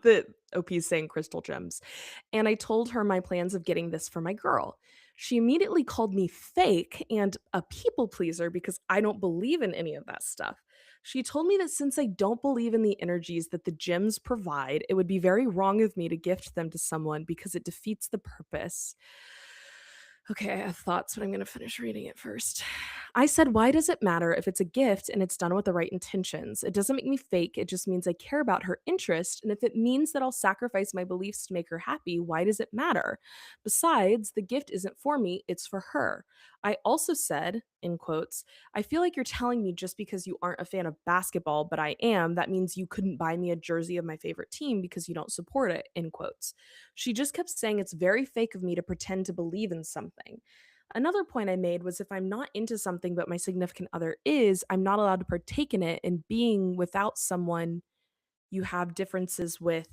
The OP's saying crystal gems. And I told her my plans of getting this for my girl. She immediately called me fake and a people pleaser because I don't believe in any of that stuff. She told me that since I don't believe in the energies that the gems provide, it would be very wrong of me to gift them to someone because it defeats the purpose. Okay, I have thoughts, but I'm going to finish reading it first. I said, why does it matter if it's a gift and it's done with the right intentions? It doesn't make me fake. It just means I care about her interest. And if it means that I'll sacrifice my beliefs to make her happy, why does it matter? Besides, the gift isn't for me, it's for her. I also said, in quotes, I feel like you're telling me just because you aren't a fan of basketball, but I am, that means you couldn't buy me a jersey of my favorite team because you don't support it, in quotes. She just kept saying it's very fake of me to pretend to believe in something. Another point I made was if I'm not into something but my significant other is, I'm not allowed to partake in it. And being without someone you have differences with,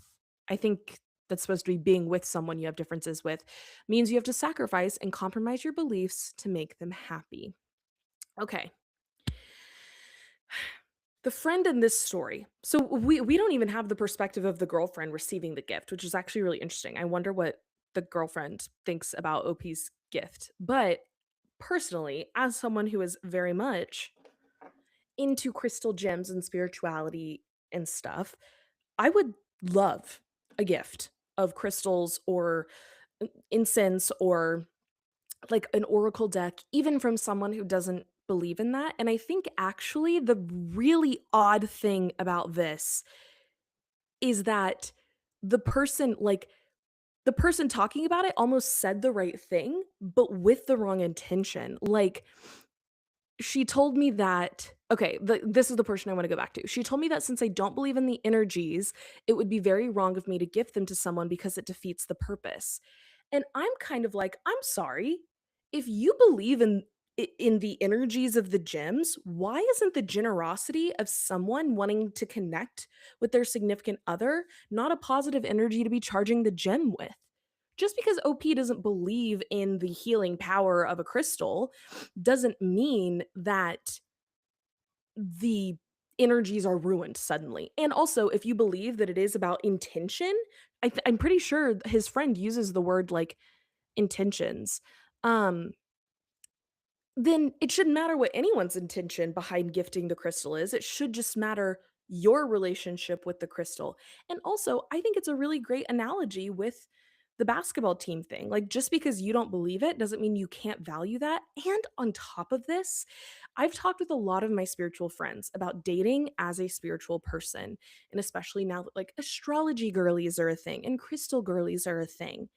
I think that's supposed to be being with someone you have differences with, means you have to sacrifice and compromise your beliefs to make them happy. Okay. The friend in this story, so we don't even have the perspective of the girlfriend receiving the gift, which is actually really interesting. I wonder what the girlfriend thinks about OP's gift. But personally, as someone who is very much into crystal gems and spirituality and stuff, I would love a gift of crystals or incense or like an oracle deck, even from someone who doesn't believe in that. And I think actually the really odd thing about this is that the person, like, the person talking about it almost said the right thing, but with the wrong intention. Like, she told me that okay, this is the person I wanna go back to. She told me that since I don't believe in the energies, it would be very wrong of me to gift them to someone because it defeats the purpose. And I'm kind of like, "I'm sorry. If you believe in the energies of the gems, why isn't the generosity of someone wanting to connect with their significant other not a positive energy to be charging the gem with?" Just because OP doesn't believe in the healing power of a crystal doesn't mean that the energies are ruined suddenly. And also, if you believe that it is about intention, I'm pretty sure his friend uses the word like intentions. Um, then it shouldn't matter what anyone's intention behind gifting the crystal is. It should just matter your relationship with the crystal. And also, I think it's a really great analogy with the basketball team thing. Like, just because you don't believe it doesn't mean you can't value that. And on top of this, I've talked with a lot of my spiritual friends about dating as a spiritual person. And especially now that like astrology girlies are a thing and crystal girlies are a thing,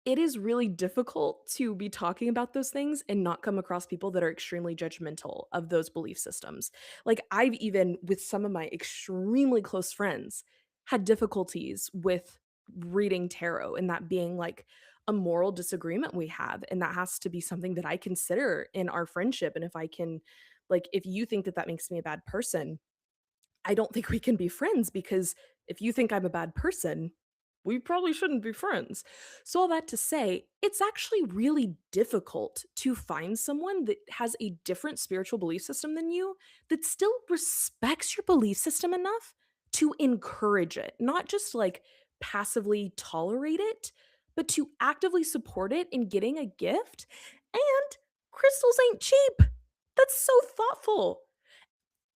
it is really difficult to be talking about those things and not come across people that are extremely judgmental of those belief systems. Like, I've even, with some of my extremely close friends, had difficulties with reading tarot and that being like a moral disagreement we have. And that has to be something that I consider in our friendship. And if I can, like, if you think that that makes me a bad person, I don't think we can be friends because if you think I'm a bad person, we probably shouldn't be friends. So, all that to say, it's actually really difficult to find someone that has a different spiritual belief system than you that still respects your belief system enough to encourage it, not just like passively tolerate it, but to actively support it in getting a gift. And crystals ain't cheap. That's so thoughtful.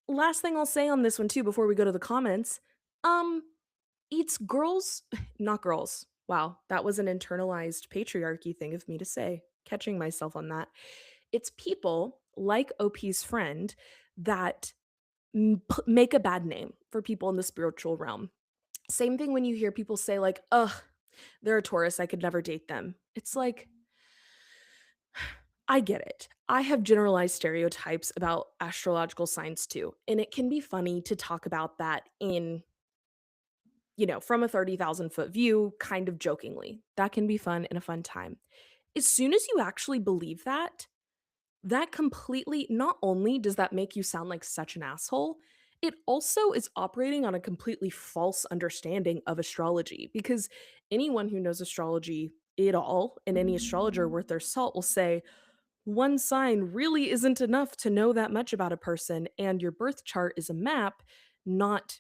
Last thing I'll say on this one too before we go to the comments, um, it's girls not girls. Wow, that was an internalized patriarchy thing of me to say, catching myself on that. It's people like OP's friend that make a bad name for people in the spiritual realm. Same thing when you hear people say like, "Ugh, they're a Taurus, I could never date them." It's like, I get it. I have generalized stereotypes about astrological signs too, and it can be funny to talk about that in, from a 30,000-foot view, kind of jokingly. That can be fun and a fun time. As soon as you actually believe that, that completely not only does that make you sound like such an asshole, it also is operating on a completely false understanding of astrology because anyone who knows astrology at all and any astrologer worth their salt will say one sign really isn't enough to know that much about a person, and your birth chart is a map, not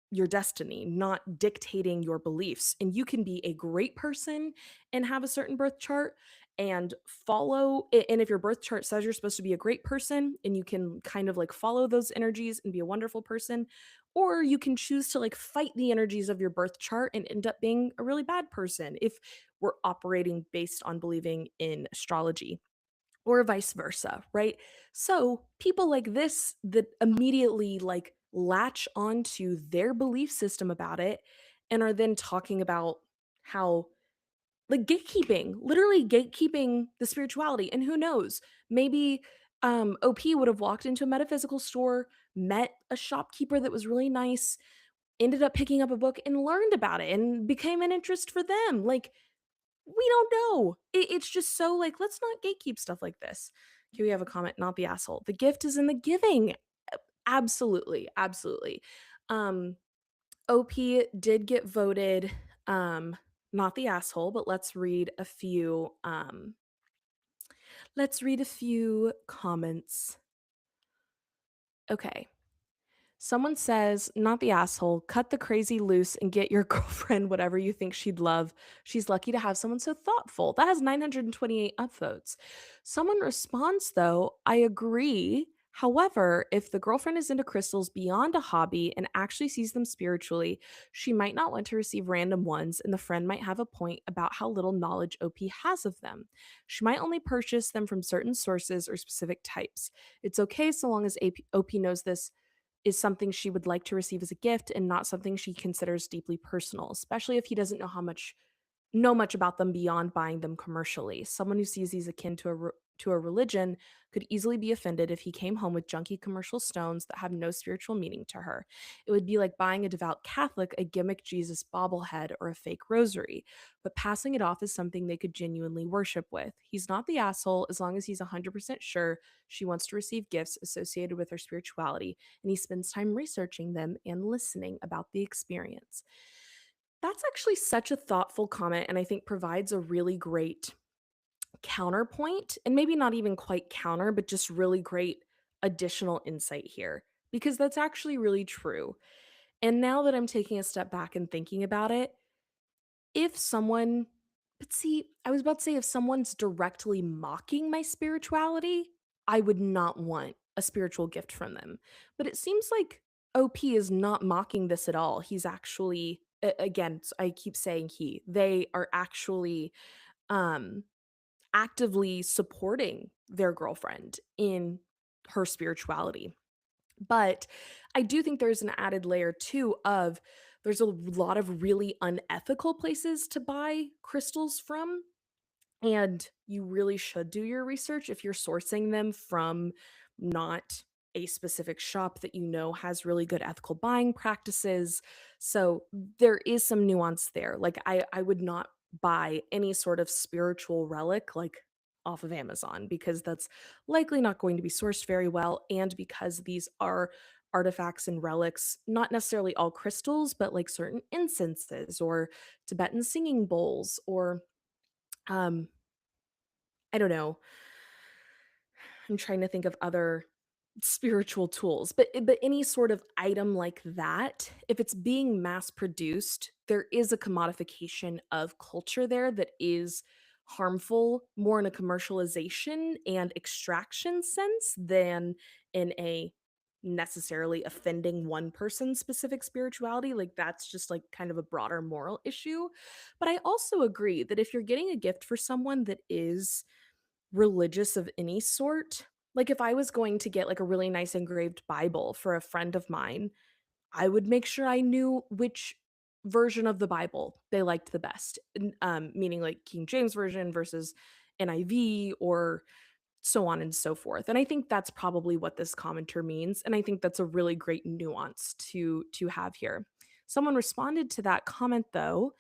your destiny, not dictating your beliefs. And you can be a great person and have a certain birth chart and and if your birth chart says you're supposed to be a great person and you can kind of like follow those energies and be a wonderful person, or you can choose to like fight the energies of your birth chart and end up being a really bad person if we're operating based on believing in astrology or vice versa, right? So, people like this that immediately like latch onto their belief system about it and are then talking about how like gatekeeping, literally gatekeeping the spirituality. And who knows, maybe OP would have walked into a metaphysical store, met a shopkeeper that was really nice, ended up picking up a book and learned about it and became an interest for them. Like, we don't know. It's just so like, let's not gatekeep stuff like this. Okay, we have a comment, not the asshole. The gift is in the giving. Absolutely, absolutely. Um, OP did get voted not the asshole, but let's read a few comments. Okay. Someone says, "Not the asshole, cut the crazy loose and get your girlfriend whatever you think she'd love. She's lucky to have someone so thoughtful." That has 928 upvotes. Someone responds, though, "I agree. However, if the girlfriend is into crystals beyond a hobby and actually sees them spiritually, she might not want to receive random ones, and the friend might have a point about how little knowledge OP has of them. She might only purchase them from certain sources or specific types. It's okay so long as OP knows this is something she would like to receive as a gift and not something she considers deeply personal, especially if he doesn't know much about them beyond buying them commercially. Someone who sees these akin to to a religion could easily be offended if he came home with junky commercial stones that have no spiritual meaning to her. It would be like buying a devout Catholic a gimmick Jesus bobblehead or a fake rosary, but passing it off as something they could genuinely worship with. He's not the asshole as long as he's 100% sure she wants to receive gifts associated with her spirituality and he spends time researching them and listening about the experience." That's actually such a thoughtful comment and I think provides a really great counterpoint, and maybe not even quite counter, but just really great additional insight here because that's actually really true. And now that I'm taking a step back and thinking about it, if someone but see, I was about to say if someone's directly mocking my spirituality, I would not want a spiritual gift from them. But it seems like OP is not mocking this at all. He's actually again, I keep saying he. They are actually um actively supporting their girlfriend in her spirituality. But I do think there's an added layer too of there's a lot of really unethical places to buy crystals from, and you really should do your research if you're sourcing them from not a specific shop that you know has really good ethical buying practices. So there is some nuance there. Like I would not buy any sort of spiritual relic like off of Amazon because that's likely not going to be sourced very well and because these are artifacts and relics, not necessarily all crystals, but like certain incenses or Tibetan singing bowls or um I don't know. I'm trying to think of other spiritual tools, but any sort of item like that, if it's being mass produced, there is a commodification of culture there that is harmful more in a commercialization and extraction sense than in a necessarily offending one person's specific spirituality. Like that's just like kind of a broader moral issue. But I also agree that if you're getting a gift for someone that is religious of any sort. Like if I was going to get like a really nice engraved Bible for a friend of mine, I would make sure I knew which version of the Bible they liked the best. Meaning like King James version versus NIV or so on and so forth. And I think that's probably what this commenter means. And I think that's a really great nuance to have here. Someone responded to that comment though.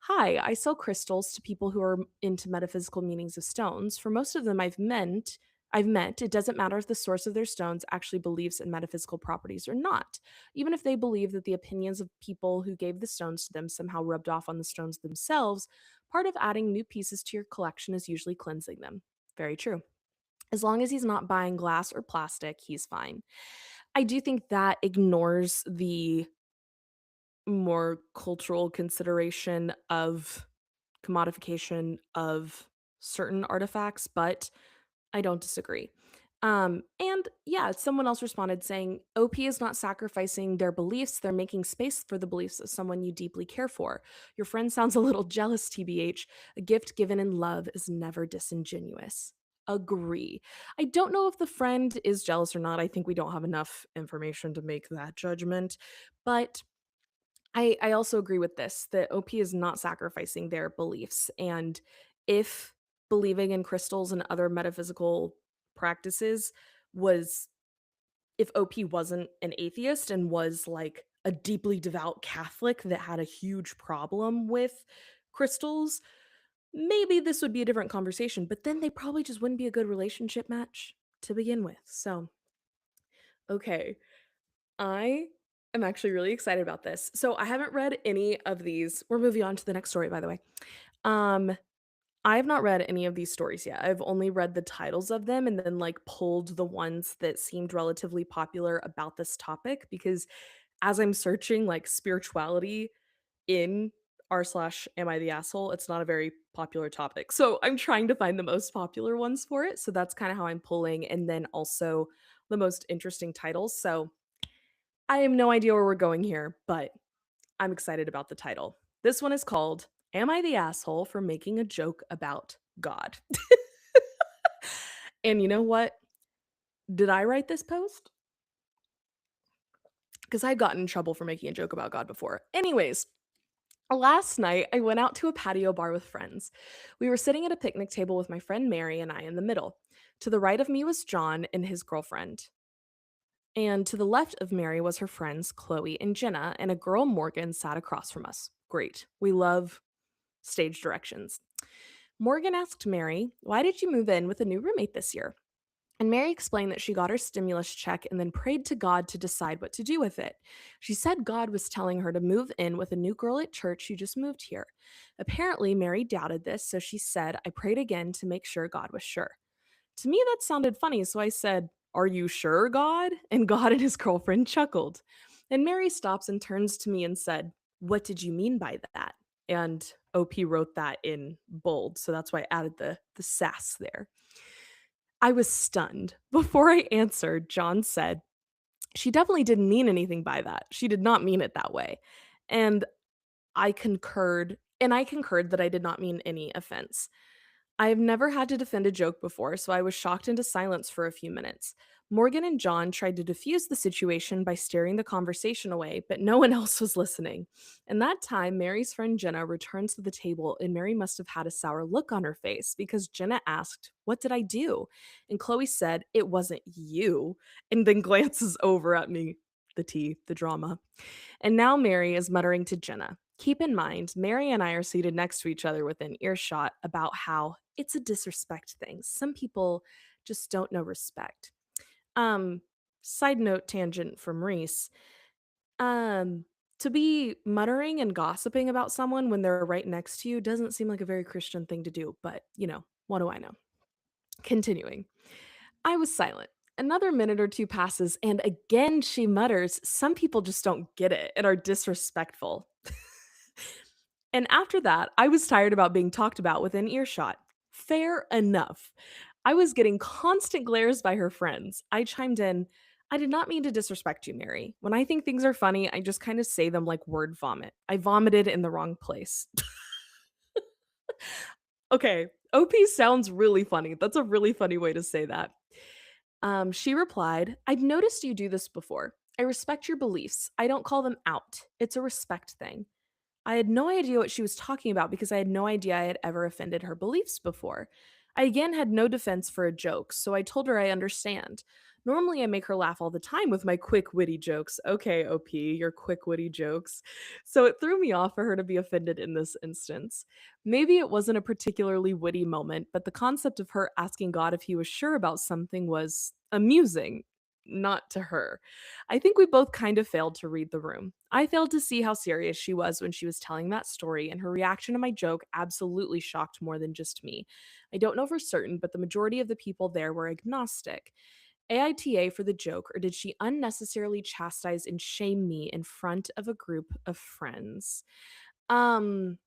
"Hi, I sell crystals to people who are into metaphysical meanings of stones. For most of them I've met, it doesn't matter if the source of their stones actually believes in metaphysical properties or not. Even if they believe that the opinions of people who gave the stones to them somehow rubbed off on the stones themselves, part of adding new pieces to your collection is usually cleansing them." Very true. As long as he's not buying glass or plastic, he's fine. I do think that ignores the more cultural consideration of commodification of certain artifacts, but I don't disagree. And yeah, someone else responded saying, "OP is not sacrificing their beliefs, they're making space for the beliefs of someone you deeply care for. Your friend sounds a little jealous, TBH. A gift given in love is never disingenuous." Agree. I don't know if the friend is jealous or not. I think we don't have enough information to make that judgment. But I also agree with this that OP is not sacrificing their beliefs. And if believing in crystals and other metaphysical practices was if OP wasn't an atheist and was like a deeply devout Catholic that had a huge problem with crystals, maybe this would be a different conversation. But then they probably just wouldn't be a good relationship match to begin with. So, okay. I am actually really excited about this. So I haven't read any of these. We're moving on to the next story, by the way. Um, I have not read any of these stories yet. I've only read the titles of them and then, like, pulled the ones that seemed relatively popular about this topic because as I'm searching, like, spirituality in r/ am I the asshole, it's not a very popular topic. So, I'm trying to find the most popular ones for it, so that's kinda how I'm pulling, and then also the most interesting titles, so I have no idea where we're going here, but I'm excited about the title. This one is called "Am I the Asshole for Making a Joke About God?" And you know what? Did I write this post? Because I've gotten in trouble for making a joke about God before. Anyways, last night I went out to a patio bar with friends. We were sitting at a picnic table with my friend Mary and I in the middle. To the right of me was John and his girlfriend. And to the left of Mary was her friends Chloe and Jenna, and a girl Morgan sat across from us. Great. We love stage directions. Morgan asked Mary, "Why did you move in with a new roommate this year?" And Mary explained that she got her stimulus check and then prayed to God to decide what to do with it. She said God was telling her to move in with a new girl at church who just moved here. Apparently, Mary doubted this, so she said, "I prayed again to make sure God was sure." To me, that sounded funny, so I said, "Are you sure, God?" And God and his girlfriend chuckled. And Mary stops and turns to me and said, "What did you mean by that?" And OP wrote that in bold, so that's why I added the sass there. I was stunned. Before I answered, John said, "She definitely didn't mean anything by that. She did not mean it that way." And I concurred that I did not mean any offense. I have never had to defend a joke before, so I was shocked into silence for a few minutes. Morgan and John tried to diffuse the situation by steering the conversation away, but no one else was listening. And that time, Mary's friend Jenna returns to the table, and Mary must have had a sour look on her face because Jenna asked, "What did I do?" And Chloe said, "It wasn't you," and then glances over at me. The tea, the drama. And now Mary is muttering to Jenna. Keep in mind, Mary and I are seated next to each other within earshot about how it's a disrespect thing. Some people just don't know respect. Um, Side note tangent from Reese. Um, to be muttering and gossiping about someone when they're right next to you doesn't seem like a very Christian thing to do, but what do I know? Continuing. I was silent. Another minute or two passes, and again she mutters, "Some people just don't get it and are disrespectful." And after that, I was tired about being talked about within earshot. Fair enough. I was getting constant glares by her friends. I chimed in, "I did not mean to disrespect you, Mary. When I think things are funny, I just kind of say them like word vomit. I vomited in the wrong place." Okay, OP sounds really funny. That's a really funny way to say that. She replied, "I've noticed you do this before. I respect your beliefs. I don't call them out. It's a respect thing." I had no idea what she was talking about because I had no idea I had ever offended her beliefs before. I again had no defense for a joke, so I told her I understand. Normally, I make her laugh all the time with my quick, witty jokes. Okay, OP, your quick, witty jokes. So it threw me off for her to be offended in this instance. Maybe it wasn't a particularly witty moment, but the concept of her asking God if he was sure about something was amusing, not to her. I think we both kind of failed to read the room. I failed to see how serious she was when she was telling that story, and her reaction to my joke absolutely shocked more than just me. I don't know for certain, but the majority of the people there were agnostic. AITA for the joke, or did she unnecessarily chastise and shame me in front of a group of friends? Um,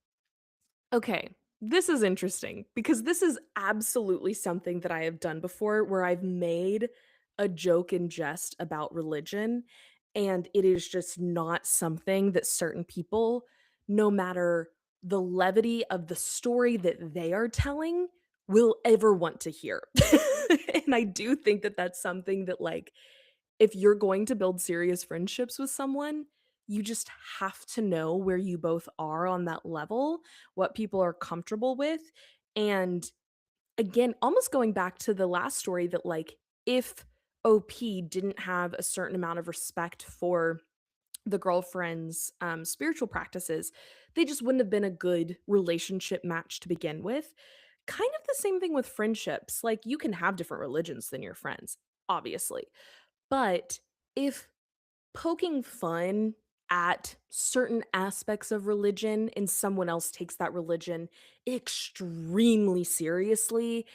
Okay, this is interesting because this is absolutely something that I have done before where I've made a joke and jest about religion, and it is just not something that certain people, no matter the levity of the story that they are telling, will ever want to hear. And I do think that that's something that, like, if you're going to build serious friendships with someone, you just have to know where you both are on that level, what people are comfortable with. And again, almost going back to the last story that, like, if OP didn't have a certain amount of respect for the girlfriend's spiritual practices, they just wouldn't have been a good relationship match to begin with. Kind of the same thing with friendships. Like, you can have different religions than your friends, obviously. But if poking fun at certain aspects of religion and someone else takes that religion extremely seriously,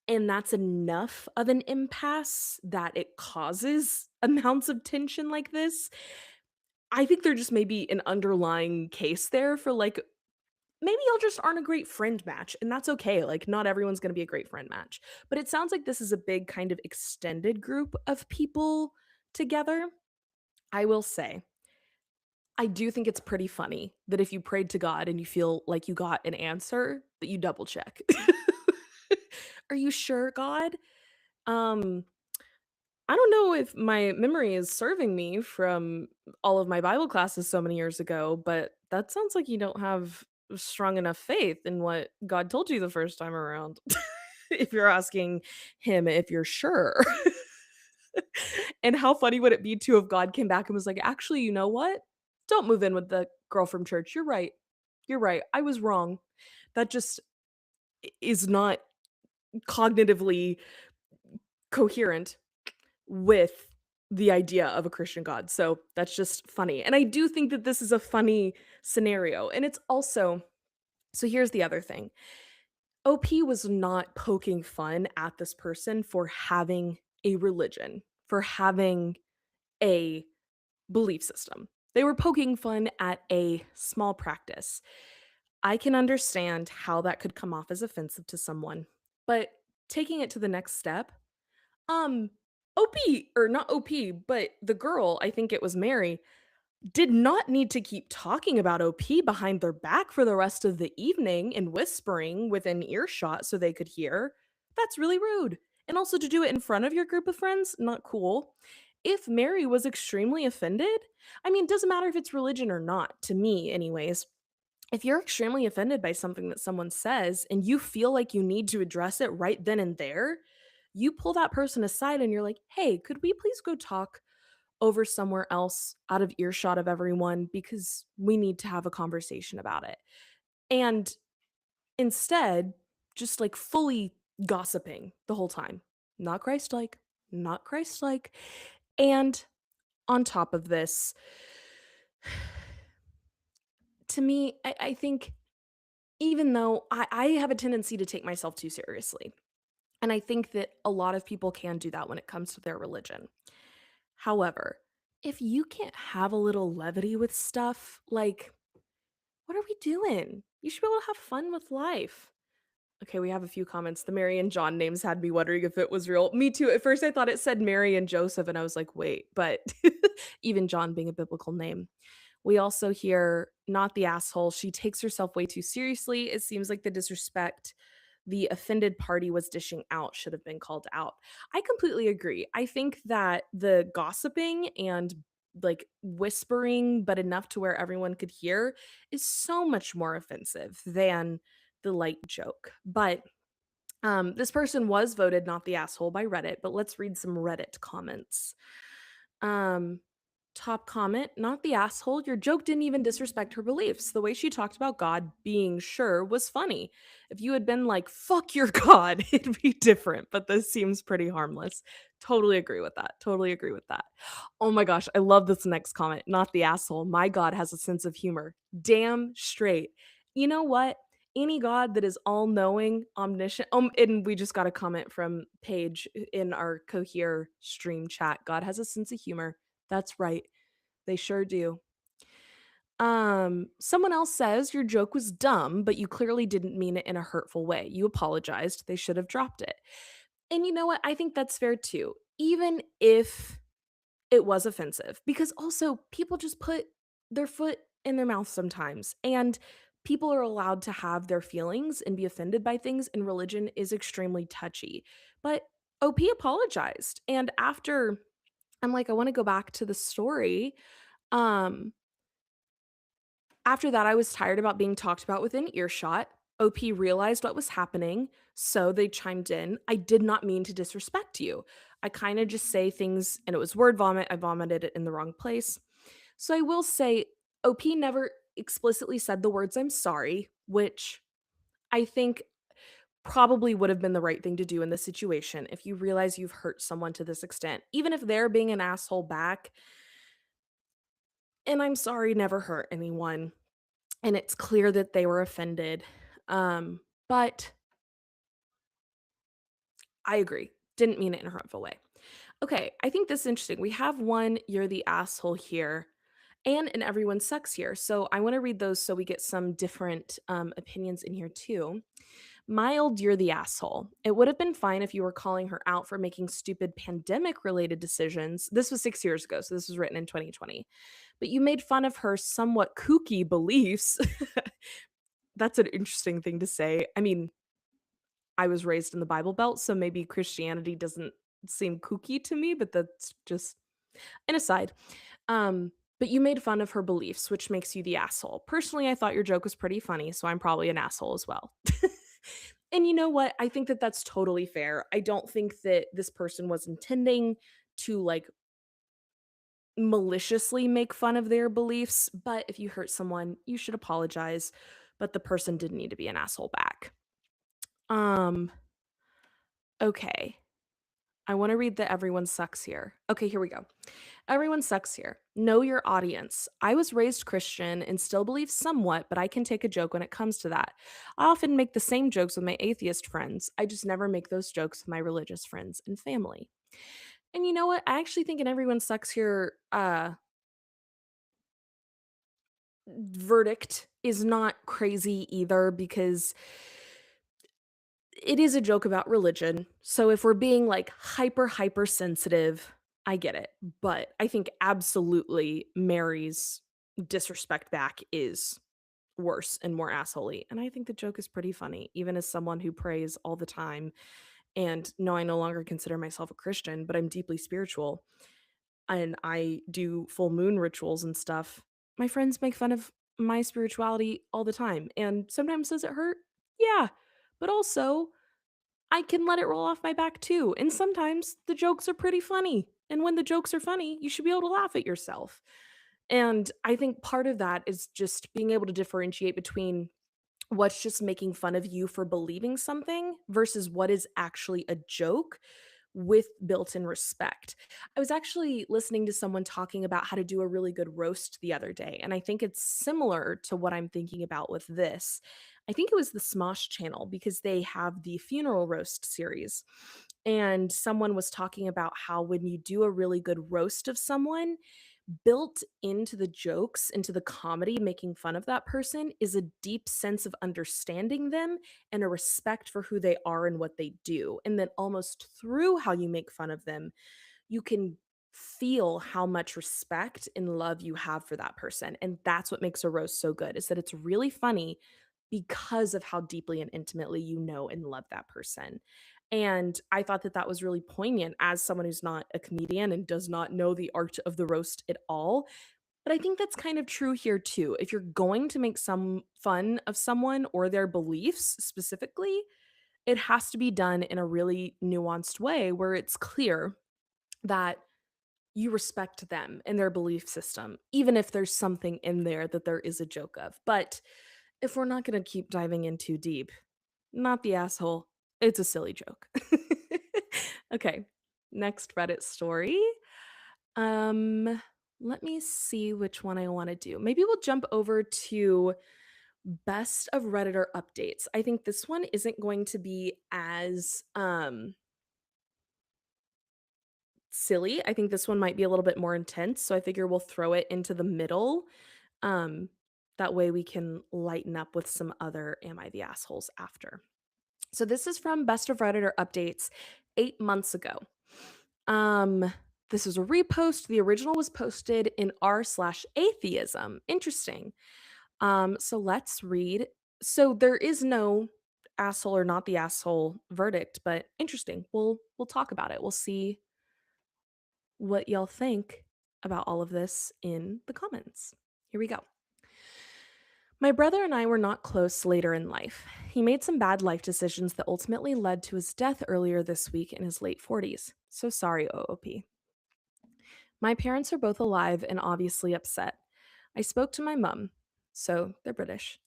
and that's enough of an impasse that it causes amounts of tension like this. I think there just may be an underlying case there for, like, maybe y'all just aren't a great friend match, and that's okay, like, not everyone's gonna be a great friend match. But it sounds like this is a big kind of extended group of people together. I will say, I do think it's pretty funny that if you prayed to God and you feel like you got an answer, that you double check. "Are you sure, God?" Um, I don't know if my memory is serving me from all of my Bible classes so many years ago, but that sounds like you don't have strong enough faith in what God told you the first time around. If you're asking him if you're sure. And how funny would it be too if God came back and was like, "Actually, you know what? Don't move in with the girl from church. You're right. You're right. I was wrong." That just is not cognitively coherent with the idea of a Christian God. So that's just funny. And I do think that this is a funny scenario. And it's also, so here's the other thing. OP was not poking fun at this person for having a religion, for having a belief system. They were poking fun at a small practice. I can understand how that could come off as offensive to someone, but taking it to the next step, um, OP, or not OP, but the girl, I think it was Mary, did not need to keep talking about OP behind their back for the rest of the evening and whispering within earshot so they could hear. That's really rude. And also to do it in front of your group of friends, not cool. If Mary was extremely offended, I mean, it doesn't matter if it's religion or not, to me, anyways. If you're extremely offended by something that someone says and you feel like you need to address it right then and there, you pull that person aside and you're like, "Hey, could we please go talk over somewhere else out of earshot of everyone because we need to have a conversation about it." And instead, just like fully gossiping the whole time. Not Christ-like, not Christ-like. And on top of this, to me, I think even though I have a tendency to take myself too seriously, and I think that a lot of people can do that when it comes to their religion. However, if you can't have a little levity with stuff, like, what are we doing? You should be able to have fun with life. Okay, we have a few comments. The Mary and John names had me wondering if it was real. Me too. At first, I thought it said Mary and Joseph, and I was like, wait, but even John being a biblical name. We also hear, "Not the asshole. She takes herself way too seriously. It seems like the disrespect the offended party was dishing out should have been called out." I completely agree. I think that the gossiping and like whispering, but enough to where everyone could hear, is so much more offensive than the light joke. But this person was voted not the asshole by Reddit, but let's read some Reddit comments. Um, Top comment, "Not the asshole. Your joke didn't even disrespect her beliefs. The way she talked about God being sure was funny. If you had been like, fuck your God, it'd be different, but this seems pretty harmless." Totally agree with that. Totally agree with that. Oh my gosh, I love this next comment. "Not the asshole. My God has a sense of humor." Damn straight. You know what? Any God that is all knowing, omniscient. And we just got a comment from Paige in our Cohere stream chat. "God has a sense of humor." That's right. They sure do. Someone else says, "Your joke was dumb, but you clearly didn't mean it in a hurtful way. You apologized. They should have dropped it." And you know what? I think that's fair too. Even if it was offensive, because also people just put their foot in their mouth sometimes. And people are allowed to have their feelings and be offended by things, and religion is extremely touchy. But OP apologized. And after, I'm like, I want to go back to the story. Um, After that, I was tired about being talked about within earshot. OP realized what was happening, so they chimed in. "I did not mean to disrespect you. I kind of just say things and it was word vomit. I vomited it in the wrong place." So I will say OP never explicitly said the words "I'm sorry," which I think probably would have been the right thing to do in this situation. If you realize you've hurt someone to this extent, even if they're being an asshole back, And I'm sorry never hurt anyone, and it's clear that they were offended. But I agree. Didn't mean it in a hurtful way. Okay, I think this is interesting. We have one "you're the asshole" here and an "everyone sucks" here. So I wanna read those so we get some different, opinions in here too. Mild, "you're the asshole." It would have been fine if you were calling her out for making stupid pandemic-related decisions. This was 6 years ago, so this was written in 2020. But you made fun of her somewhat kooky beliefs. That's an interesting thing to say. I mean, I was raised in the Bible Belt, so maybe Christianity doesn't seem kooky to me, but that's just an aside. But you made fun of her beliefs, which makes you the asshole. Personally, I thought your joke was pretty funny, so I'm probably an asshole as well. And you know what? I think that that's totally fair. I don't think that this person was intending to like maliciously make fun of their beliefs, but if you hurt someone, you should apologize, but the person didn't need to be an asshole back. Um, okay. I want to read the "everyone sucks" here. Okay, here we go. Everyone sucks here. Know your audience. I was raised Christian and still believe somewhat, but I can take a joke when it comes to that. I often make the same jokes with my atheist friends. I just never make those jokes with my religious friends and family. And you know what? I actually think an "everyone sucks" here verdict is not crazy either because it is a joke about religion. So if we're being like hyper sensitive, I get it. But I think absolutely Mary's disrespect back is worse and more assholey. And I think the joke is pretty funny, even as someone who prays all the time. And no, I no longer consider myself a Christian, but I'm deeply spiritual and I do full moon rituals and stuff. My friends make fun of my spirituality all the time. And sometimes does it hurt? Yeah. But also, I can let it roll off my back too. And sometimes the jokes are pretty funny. And when the jokes are funny, you should be able to laugh at yourself. And I think part of that is just being able to differentiate between what's just making fun of you for believing something versus what is actually a joke with built-in respect. I was actually listening to someone talking about how to do a really good roast the other day, and I think it's similar to what I'm thinking about with this. I think it was the Smosh channel because they have the funeral roast series. And someone was talking about how when you do a really good roast of someone, built into the jokes, into the comedy, making fun of that person is a deep sense of understanding them and a respect for who they are and what they do. And then almost through how you make fun of them, you can feel how much respect and love you have for that person. And that's what makes a roast so good is that it's really funny because of how deeply and intimately you know and love that person. And I thought that that was really poignant as someone who's not a comedian and does not know the art of the roast at all. But I think that's kind of true here too. If you're going to make some fun of someone or their beliefs specifically, it has to be done in a really nuanced way where it's clear that you respect them and their belief system, even if there's something in there that there is a joke of. But if we're not going to keep diving in too deep, not the asshole, it's a silly joke. Okay, next Reddit story. Um, Let me see which one I want to do. Maybe we'll jump over to best of Redditor updates. I think this one isn't going to be as silly. I think this one might be a little bit more intense, so I figure we'll throw it into the middle. Um, that way we can lighten up with some other Am I the Assholes after. So this is from Best of Redditor updates 8 months ago. This is a repost. The original was posted in r/atheism. Interesting. So let's read. So there is no asshole or not the asshole verdict, but interesting. We'll talk about it. We'll see what y'all think about all of this in the comments. Here we go. My brother and I were not close later in life. He made some bad life decisions that ultimately led to his death earlier this week in his late 40s. So sorry, OOP. My parents are both alive and obviously upset. I spoke to my mum, so they're British.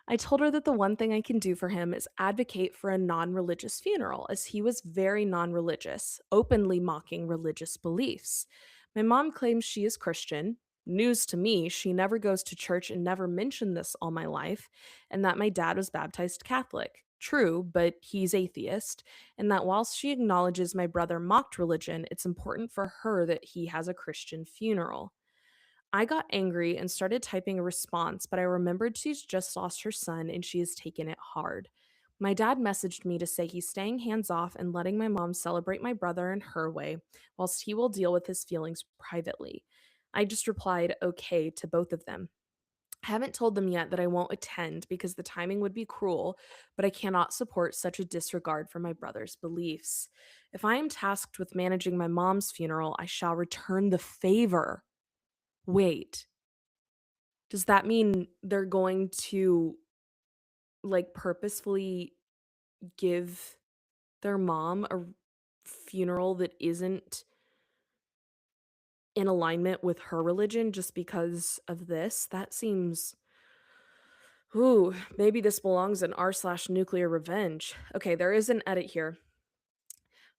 I told her that the one thing I can do for him is advocate for a non religious funeral, as he was very non religious, openly mocking religious beliefs. My mom claims she is Christian. News to me, she never goes to church and never mentioned this all my life, and that my dad was baptized Catholic. True, but he's atheist, and that whilst she acknowledges my brother mocked religion, it's important for her that he has a Christian funeral. I got angry and started typing a response, but I remembered she's just lost her son and she has taken it hard. My dad messaged me to say he's staying hands off and letting my mom celebrate my brother in her way, whilst he will deal with his feelings privately. I just replied, okay, to both of them. I haven't told them yet that I won't attend because the timing would be cruel, but I cannot support such a disregard for my brother's beliefs. If I am tasked with managing my mom's funeral, I shall return the favor. Wait, does that mean they're going to, like, purposefully give their mom a funeral that isn't in alignment with her religion just because of this? That seems, ooh, maybe this belongs in r/nuclear revenge. Okay, there is an edit here.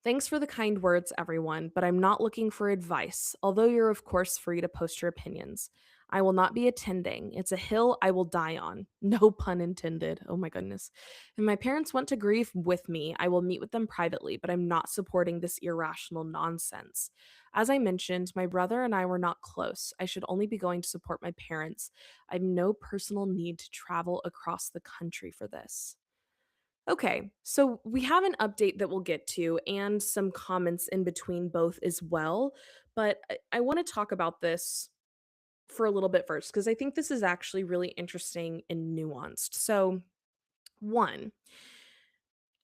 Thanks for the kind words, everyone, but I'm not looking for advice, although you're, of course, free to post your opinions. I will not be attending. It's a hill I will die on. No pun intended. Oh my goodness. If my parents want to grieve with me, I will meet with them privately, but I'm not supporting this irrational nonsense. As I mentioned, my brother and I were not close. I should only be going to support my parents. I have no personal need to travel across the country for this. Okay, so we have an update that we'll get to and some comments in between both as well. But I want to talk about this for a little bit first because I think this is actually really interesting and nuanced. So, one,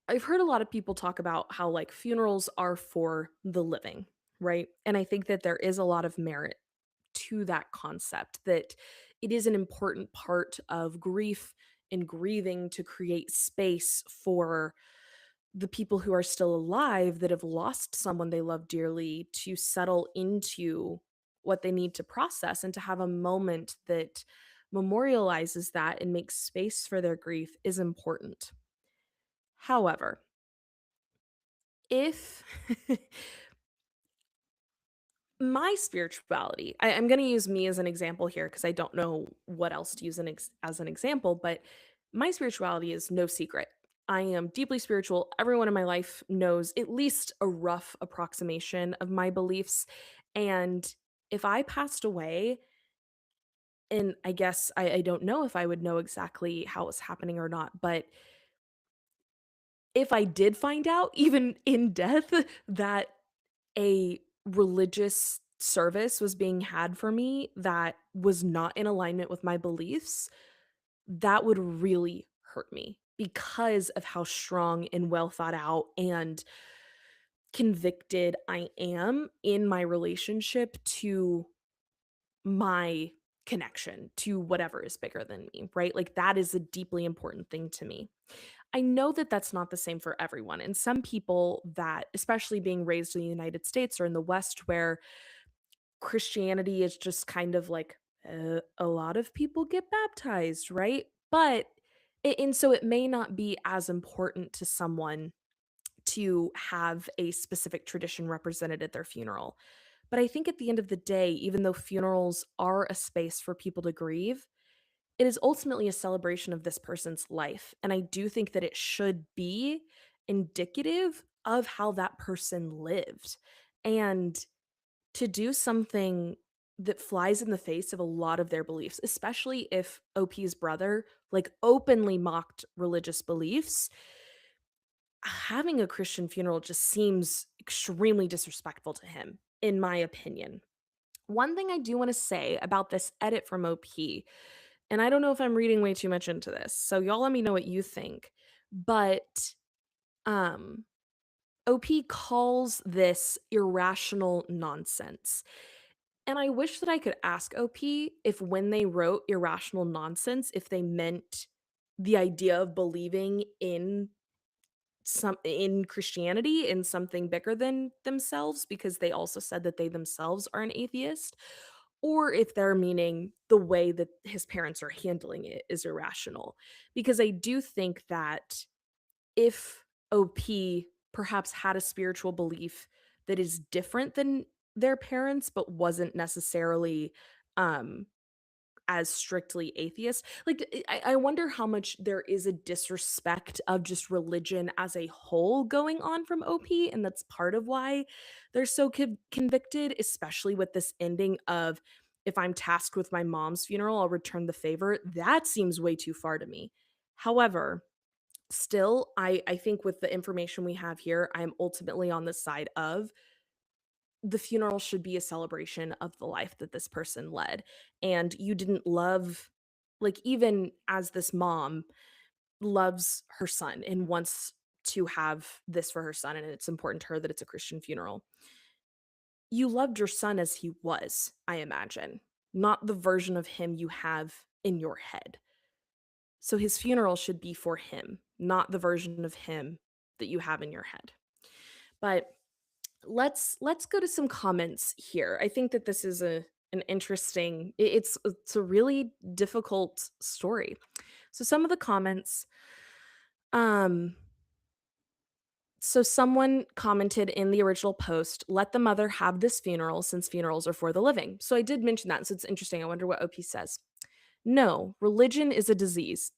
I've heard a lot of people talk about how like funerals are for the living, right? And I think that there is a lot of merit to that concept, that it is an important part of grief and grieving to create space for the people who are still alive that have lost someone they love dearly to settle into what they need to process and to have a moment that memorializes that and makes space for their grief is important. However, if my spirituality, I'm going to use me as an example here because I don't know what else to use as an example, but my spirituality is no secret. I am deeply spiritual. Everyone in my life knows at least a rough approximation of my beliefs. And if I passed away, and I guess I don't know if I would know exactly how it was happening or not, but if I did find out, even in death, that a religious service was being had for me that was not in alignment with my beliefs, that would really hurt me because of how strong and well thought out and convicted I am in my relationship to my connection to whatever is bigger than me, right? Like that is a deeply important thing to me. I know that that's not the same for everyone. And some people that, especially being raised in the United States or in the West, where Christianity is just kind of like a lot of people get baptized, right? But and so it may not be as important to someone to have a specific tradition represented at their funeral. But I think at the end of the day, even though funerals are a space for people to grieve, it is ultimately a celebration of this person's life. And I do think that it should be indicative of how that person lived. And to do something that flies in the face of a lot of their beliefs, especially if OP's brother like openly mocked religious beliefs, having a Christian funeral just seems extremely disrespectful to him, in my opinion. One thing I do want to say about this edit from OP, and I don't know if I'm reading way too much into this, so y'all let me know what you think, but um OP calls this irrational nonsense. And I wish that I could ask OP if when they wrote irrational nonsense, if they meant the idea of believing in Christianity, in something bigger than themselves, because they also said that they themselves are an atheist, or if they're meaning the way that his parents are handling it is irrational. Because I do think that if OP perhaps had a spiritual belief that is different than their parents, but wasn't necessarily um as strictly atheist. Like, I wonder how much there is a disrespect of just religion as a whole going on from OP, and that's part of why they're so convicted, especially with this ending of, "If I'm tasked with my mom's funeral, I'll return the favor." That seems way too far to me. However, still, I think with the information we have here, I am ultimately on the side of the funeral should be a celebration of the life that this person led, and you didn't love, like, even as this mom loves her son and wants to have this for her son, and it's important to her that it's a Christian funeral. You loved your son as he was, I imagine, not the version of him you have in your head. So his funeral should be for him, not the version of him that you have in your head. But let's go to some comments here. I think that this is a an interesting it's a really difficult story. So some of the comments, um so someone commented in the original post, "Let the mother have this funeral since funerals are for the living." So I did mention that, so it's interesting. I wonder what OP says. No, religion is a disease.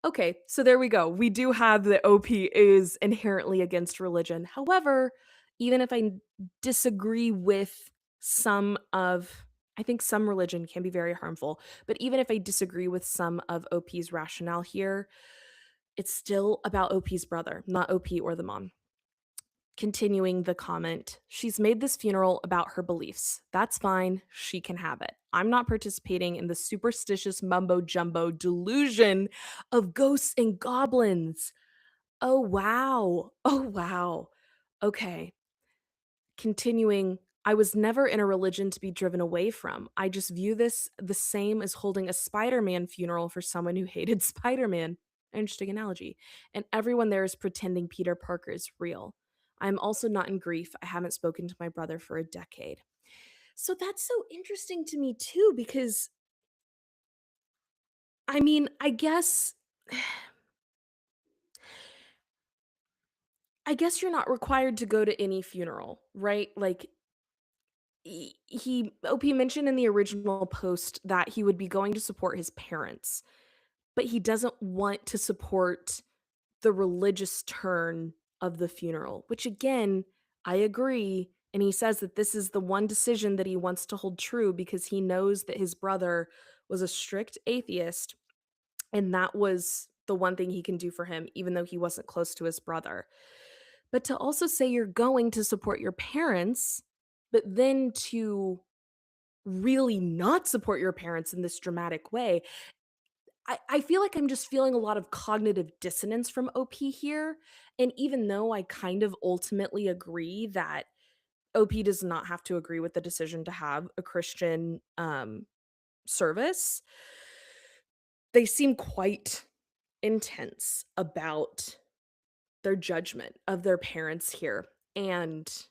Okay, so there we go. We do have that OP is inherently against religion. However, even if I disagree with some of I think some religion can be very harmful, but even if I disagree with some of OP's rationale here, it's still about OP's brother, not OP or the mom. Continuing the comment, she's made this funeral about her beliefs. That's fine. She can have it. I'm not participating in the superstitious mumbo jumbo delusion of ghosts and goblins. Oh, wow. Oh, wow. Okay. Continuing, I was never in a religion to be driven away from. I just view this the same as holding a Spider Man funeral for someone who hated Spider Man. Interesting analogy. And everyone there is pretending Peter Parker is real. I'm also not in grief. I haven't spoken to my brother for a decade. So that's so interesting to me too, because I mean, I guess you're not required to go to any funeral, right? Like he OP mentioned in the original post that he would be going to support his parents, but he doesn't want to support the religious turn of the funeral, which again, I agree. And he says that this is the one decision that he wants to hold true because he knows that his brother was a strict atheist, and that was the one thing he can do for him, even though he wasn't close to his brother. But to also say you're going to support your parents, but then to really not support your parents in this dramatic way, I feel like I'm just feeling a lot of cognitive dissonance from OP here. And even though I kind of ultimately agree that OP does not have to agree with the decision to have a Christian service, they seem quite intense about their judgment of their parents here and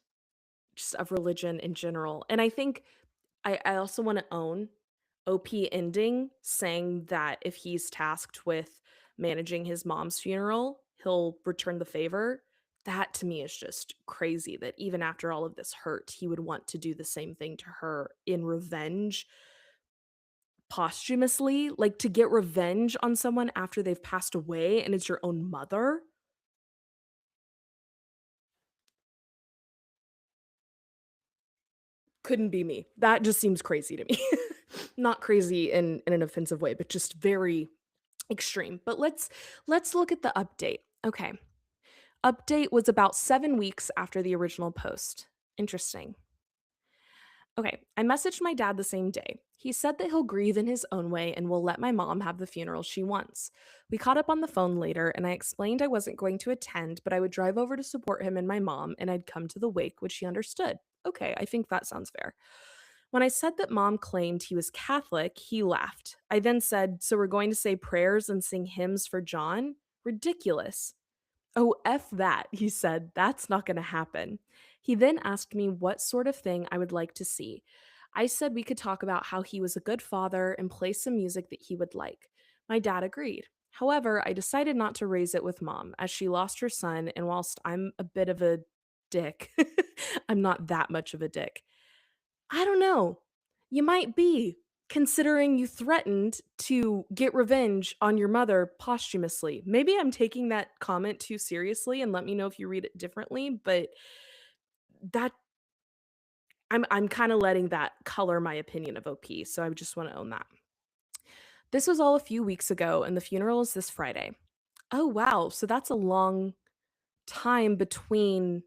just of religion in general. And I think I also want to own OP ending saying that if he's tasked with managing his mom's funeral, he'll return the favor. That to me is just crazy that even after all of this hurt, he would want to do the same thing to her in revenge posthumously, like to get revenge on someone after they've passed away and it's your own mother. Couldn't be me. That just seems crazy to me. Not crazy in an offensive way, but just very extreme. But let's look at the update. Okay. Update was about 7 weeks after the original post. Interesting. Okay, I messaged my dad the same day. He said that he'll grieve in his own way and will let my mom have the funeral she wants. We caught up on the phone later, and I explained I wasn't going to attend, but I would drive over to support him and my mom, and I'd come to the wake, which he understood. Okay, I think that sounds fair. When I said that mom claimed he was Catholic, he laughed. I then said, "So we're going to say prayers and sing hymns for John? Ridiculous." "Oh, F that," he said. "That's not going to happen." He then asked me what sort of thing I would like to see. I said we could talk about how he was a good father and play some music that he would like. My dad agreed. However, I decided not to raise it with mom as she lost her son, and whilst I'm a bit of a dick, I'm not that much of a dick. I don't know. You might be. considering you threatened to get revenge on your mother posthumously. Maybe I'm taking that comment too seriously and let me know if you read it differently, but that I'm kinda letting that color my opinion of OP, so I just wanna own that. This was all a few weeks ago, and the funeral is this Friday. Oh, wow, so that's a long time between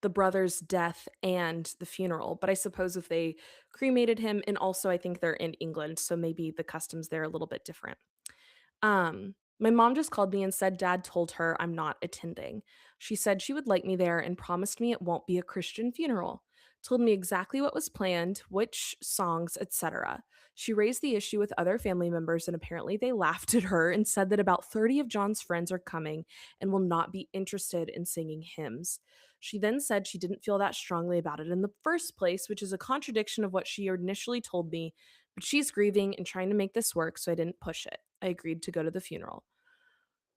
the brother's death and the funeral, but I suppose if they cremated him and also I think they're in England, so maybe the customs there are a little bit different. My mom just called me and said dad told her I'm not attending. She said she would like me there and promised me it won't be a Christian funeral. Told me exactly what was planned, which songs, etc. She raised the issue with other family members and apparently they laughed at her and said that about 30 of John's friends are coming and will not be interested in singing hymns. She then said she didn't feel that strongly about it in the first place, which is a contradiction of what she initially told me, but she's grieving and trying to make this work, so I didn't push it. I agreed to go to the funeral.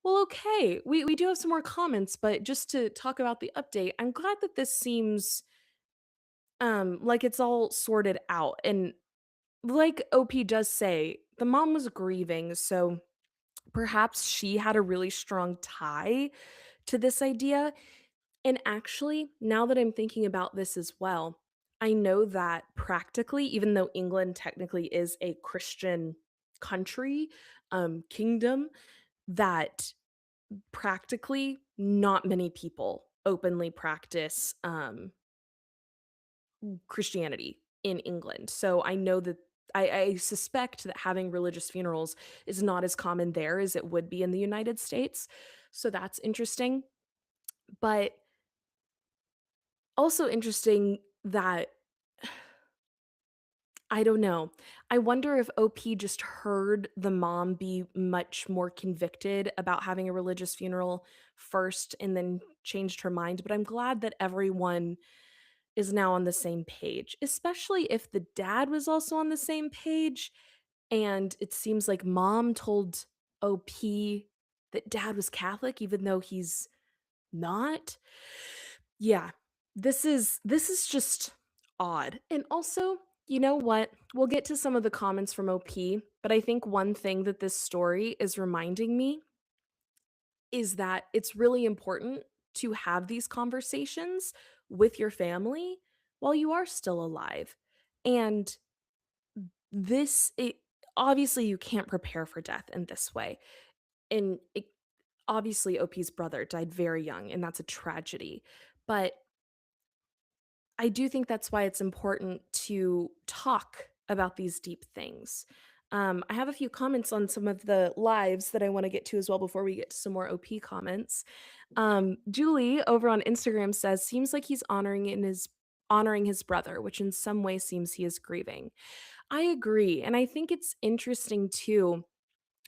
Well, okay. We do have some more comments, but just to talk about the update, I'm glad that this seems like it's all sorted out. And like OP does say, the mom was grieving, so perhaps she had a really strong tie to this idea. And actually, now that I'm thinking about this as well, I know that practically, even though England technically is a Christian country, kingdom, that practically not many people openly practice Christianity in England. So I know that I suspect that having religious funerals is not as common there as it would be in the United States. So that's interesting. But also interesting that I don't know. I wonder if OP just heard the mom be much more convicted about having a religious funeral first and then changed her mind, but I'm glad that everyone is now on the same page, especially if the dad was also on the same page and it seems like mom told OP that dad was Catholic even though he's not. Yeah. This is just odd. And also, you know what? We'll get to some of the comments from OP, but I think one thing that this story is reminding me is that it's really important to have these conversations with your family while you are still alive. And this it obviously you can't prepare for death in this way. And it, obviously OP's brother died very young and that's a tragedy. But I do think that's why it's important to talk about these deep things. I have a few comments on some of the lives that I want to get to as well before we get to some more OP comments. Julie over on Instagram says, "Seems like he's honoring his brother, which in some way seems he is grieving." I agree, and I think it's interesting too.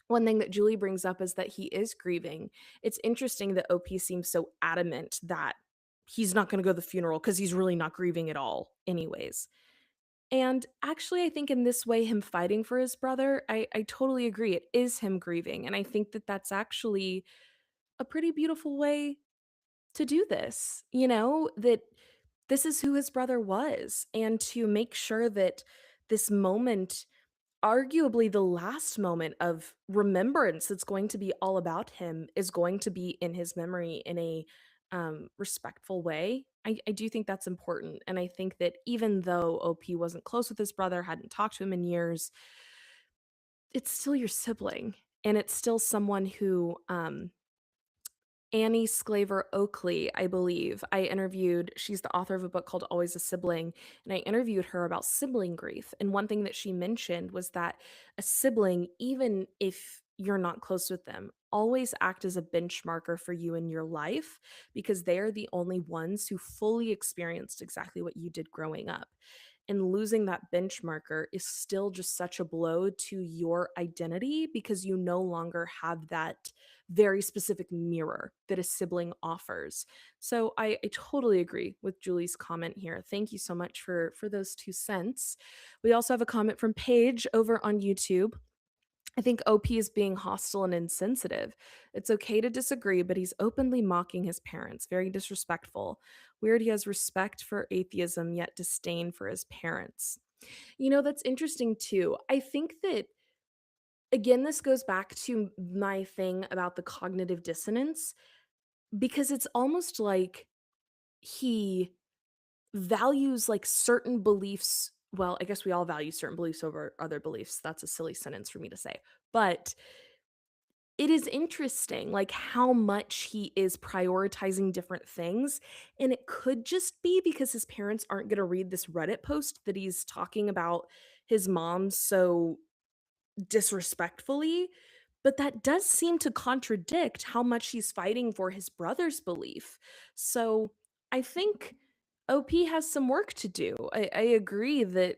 One thing that Julie brings up is that he is grieving. It's interesting that OP seems so adamant that he's not gonna go to the funeral because he's really not grieving at all anyways. And actually, I think in this way, him fighting for his brother, I totally agree. It is him grieving, and I think that that's actually a pretty beautiful way to do this, that this is who his brother was, and to make sure that this moment arguably the last moment of remembrance that's going to be all about him is going to be in his memory in a respectful way. I do think that's important. And I think that even though OP wasn't close with his brother, hadn't talked to him in years, it's still your sibling. And it's still someone who Annie Sclaver Oakley, I believe. She's the author of a book called Always a Sibling, and I interviewed her about sibling grief. And one thing that she mentioned was that a sibling, even if you're not close with them, always act as a benchmarker for you in your life because they are the only ones who fully experienced exactly what you did growing up. And losing that benchmarker is still just such a blow to your identity because you no longer have that very specific mirror that a sibling offers. So I totally agree with Julie's comment here. Thank you so much for those 2 cents. We also have a comment from Paige over on YouTube. I think OP is being hostile and insensitive. It's okay to disagree, but he's openly mocking his parents. Very disrespectful. Weird he has respect for atheism, yet disdain for his parents. That's interesting too. I think that, again, this goes back to my thing about the cognitive dissonance because it's almost like he values like certain beliefs. Well, I guess we all value certain beliefs over other beliefs. That's a silly sentence for me to say. But it is interesting, like, how much he is prioritizing different things, and it could just be because his parents aren't gonna read this Reddit post that he's talking about his mom so disrespectfully, but that does seem to contradict how much he's fighting for his brother's belief. So, I think OP has some work to do. I agree that,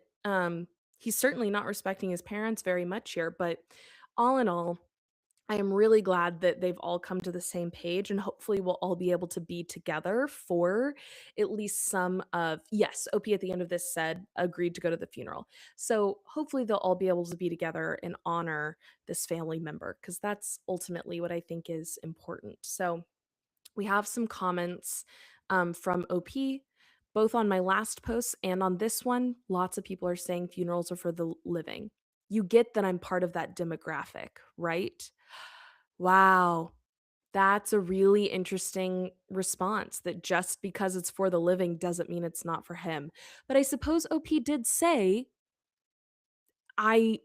he's certainly not respecting his parents very much here, but all in all, I am really glad that they've all come to the same page, and hopefully we'll all be able to be together for at least some of yes, OP at the end of this said agreed to go to the funeral. So hopefully they'll all be able to be together and honor this family member because that's ultimately what I think is important. So we have some comments from OP, both on my last post and on this one. Lots of people are saying funerals are for the living. You get that I'm part of that demographic, right? Wow. That's a really interesting response that just because it's for the living doesn't mean it's not for him. But I suppose OP did say, I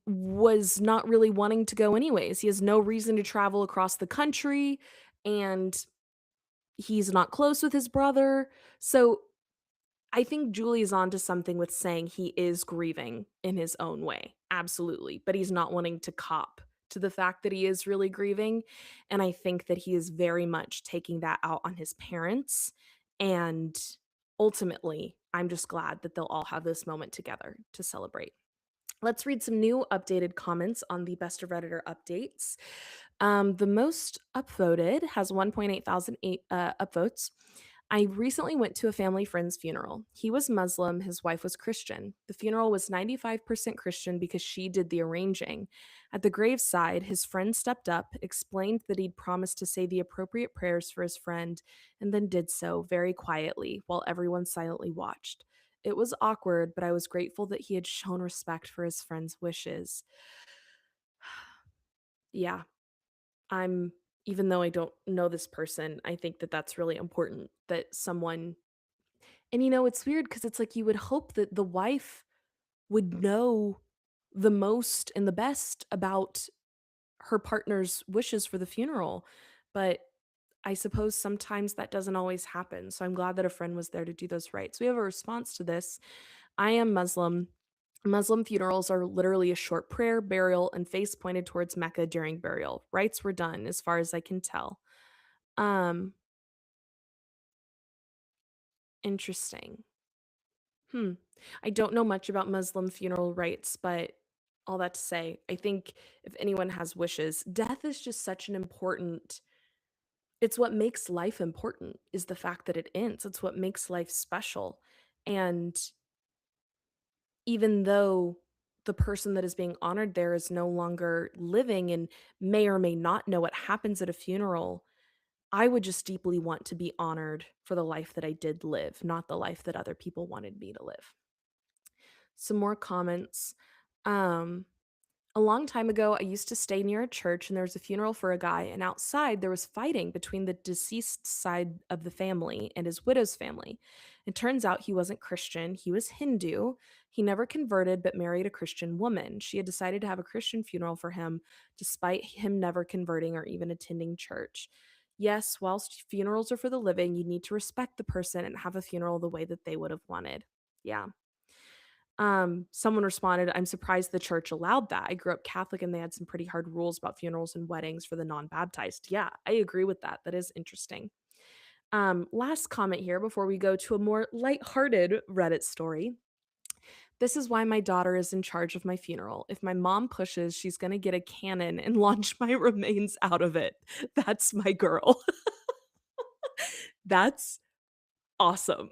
was not really wanting to go anyways. He has no reason to travel across the country and he's not close with his brother. So I think Julie's onto something with saying he is grieving in his own way. Absolutely. But he's not wanting to cop to the fact that he is really grieving. And I think that he is very much taking that out on his parents. And ultimately, I'm just glad that they'll all have this moment together to celebrate. Let's read some new updated comments on the Best of Redditor updates. The most upvoted has 1.8 thousand upvotes. I recently went to a family friend's funeral. He was Muslim, his wife was Christian. The funeral was 95% Christian because she did the arranging. At the graveside, his friend stepped up, explained that he'd promised to say the appropriate prayers for his friend, and then did so very quietly while everyone silently watched. It was awkward, but I was grateful that he had shown respect for his friend's wishes. Yeah, I'm even though I don't know this person, I think that that's really important that someone and it's weird because it's like you would hope that the wife would know the most and the best about her partner's wishes for the funeral, but I suppose sometimes that doesn't always happen. So I'm glad that a friend was there to do those rites. We have a response to this. I am Muslim. Muslim funerals are literally a short prayer, burial, and face pointed towards Mecca during burial. Rites were done, as far as I can tell. Um, Interesting. Hmm. I don't know much about Muslim funeral rites, but all that to say, I think if anyone has wishes, death is just such an important it's what makes life important is the fact that it ends. It's what makes life special. And even though the person that is being honored there is no longer living and may or may not know what happens at a funeral, I would just deeply want to be honored for the life that I did live, not the life that other people wanted me to live. Some more comments. Um, a long time ago, I used to stay near a church and there was a funeral for a guy, and outside there was fighting between the deceased side of the family and his widow's family. It turns out he wasn't Christian, he was Hindu. He never converted but married a Christian woman. She had decided to have a Christian funeral for him despite him never converting or even attending church. Yes, whilst funerals are for the living, you need to respect the person and have a funeral the way that they would have wanted. Yeah. Someone responded, I'm surprised the church allowed that. I grew up Catholic and they had some pretty hard rules about funerals and weddings for the non-baptized. Yeah, I agree with that. That is interesting. Last comment here before we go to a more lighthearted Reddit story. This is why my daughter is in charge of my funeral. If my mom pushes, she's going to get a cannon and launch my remains out of it. That's my girl. That's awesome.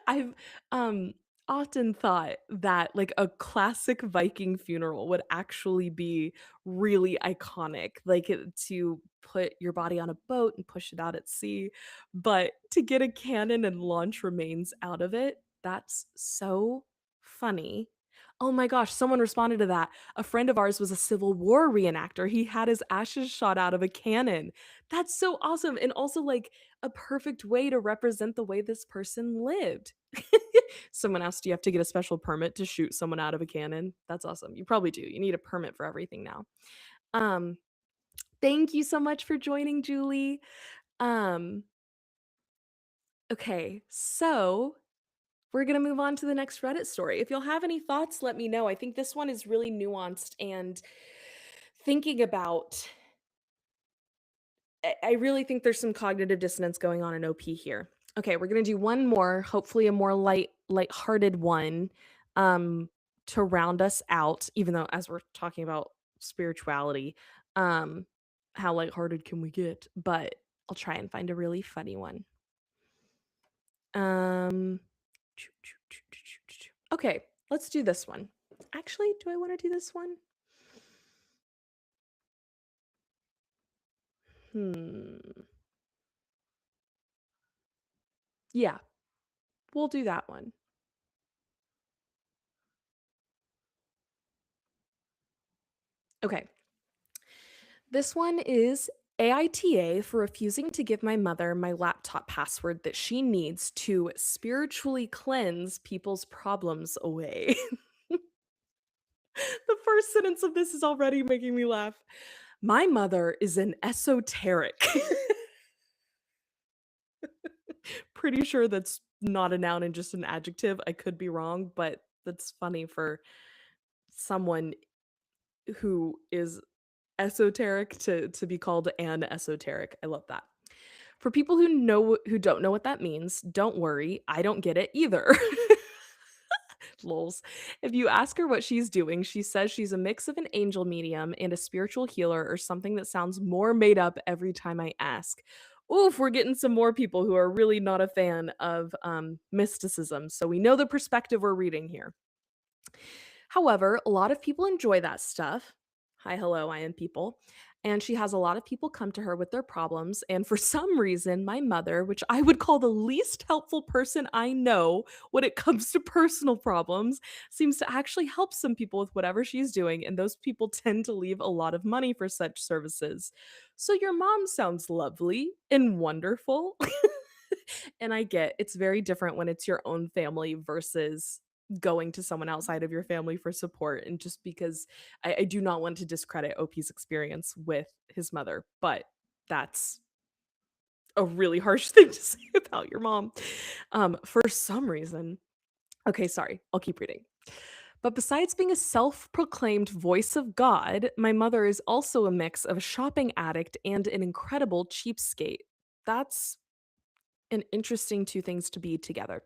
I've, um, often thought that, like, a classic Viking funeral would actually be really iconic, like, to put your body on a boat and push it out at sea, but to get a cannon and launch remains out of it, That's so funny. Oh my gosh, someone responded to that. A friend of ours was a Civil War reenactor. He had his ashes shot out of a cannon. That's so awesome. And also, like, a perfect way to represent the way this person lived. Someone asked, do you have to get a special permit to shoot someone out of a cannon? That's awesome. You probably do. You need a permit for everything now. Um, Thank you so much for joining, Julie. Um, okay, so we're going to move on to the next Reddit story. If you'll have any thoughts, let me know. I think this one is really nuanced and thinking about I really think there's some cognitive dissonance going on in OP here. Okay, we're going to do one more, hopefully a more lighthearted one to round us out, even though as we're talking about spirituality, um how lighthearted can we get? But I'll try and find a really funny one. Um Okay, let's do this one. Actually, do I want to do this one? Hmm. Yeah, we'll do that one. Okay. This one is AITA for refusing to give my mother my laptop password that she needs to spiritually cleanse people's problems away. The first sentence of this is already making me laugh. My mother is an esoteric. Pretty sure that's not a noun and just an adjective. I could be wrong, but that's funny for someone who is esoteric to be called an esoteric. I love that. For people who don't know what that means, don't worry, I don't get it either. Lols. If you ask her what she's doing, she says she's a mix of an angel medium and a spiritual healer or something that sounds more made up every time I ask. Oof, we're getting some more people who are really not a fan of mysticism. So we know the perspective we're reading here. However, a lot of people enjoy that stuff. Hi, hello, I am people. And she has a lot of people come to her with their problems. And for some reason, my mother, which I would call the least helpful person I know when it comes to personal problems, seems to actually help some people with whatever she's doing. And those people tend to leave a lot of money for such services. So your mom sounds lovely and wonderful. And I get it's very different when it's your own family versus going to someone outside of your family for support. And just because I do not want to discredit OP's experience with his mother, but that's a really harsh thing to say about your mom. For some reason, okay, sorry, I'll keep reading. But besides being a self proclaimed voice of God, my mother is also a mix of a shopping addict and an incredible cheapskate. That's an interesting two things to be together.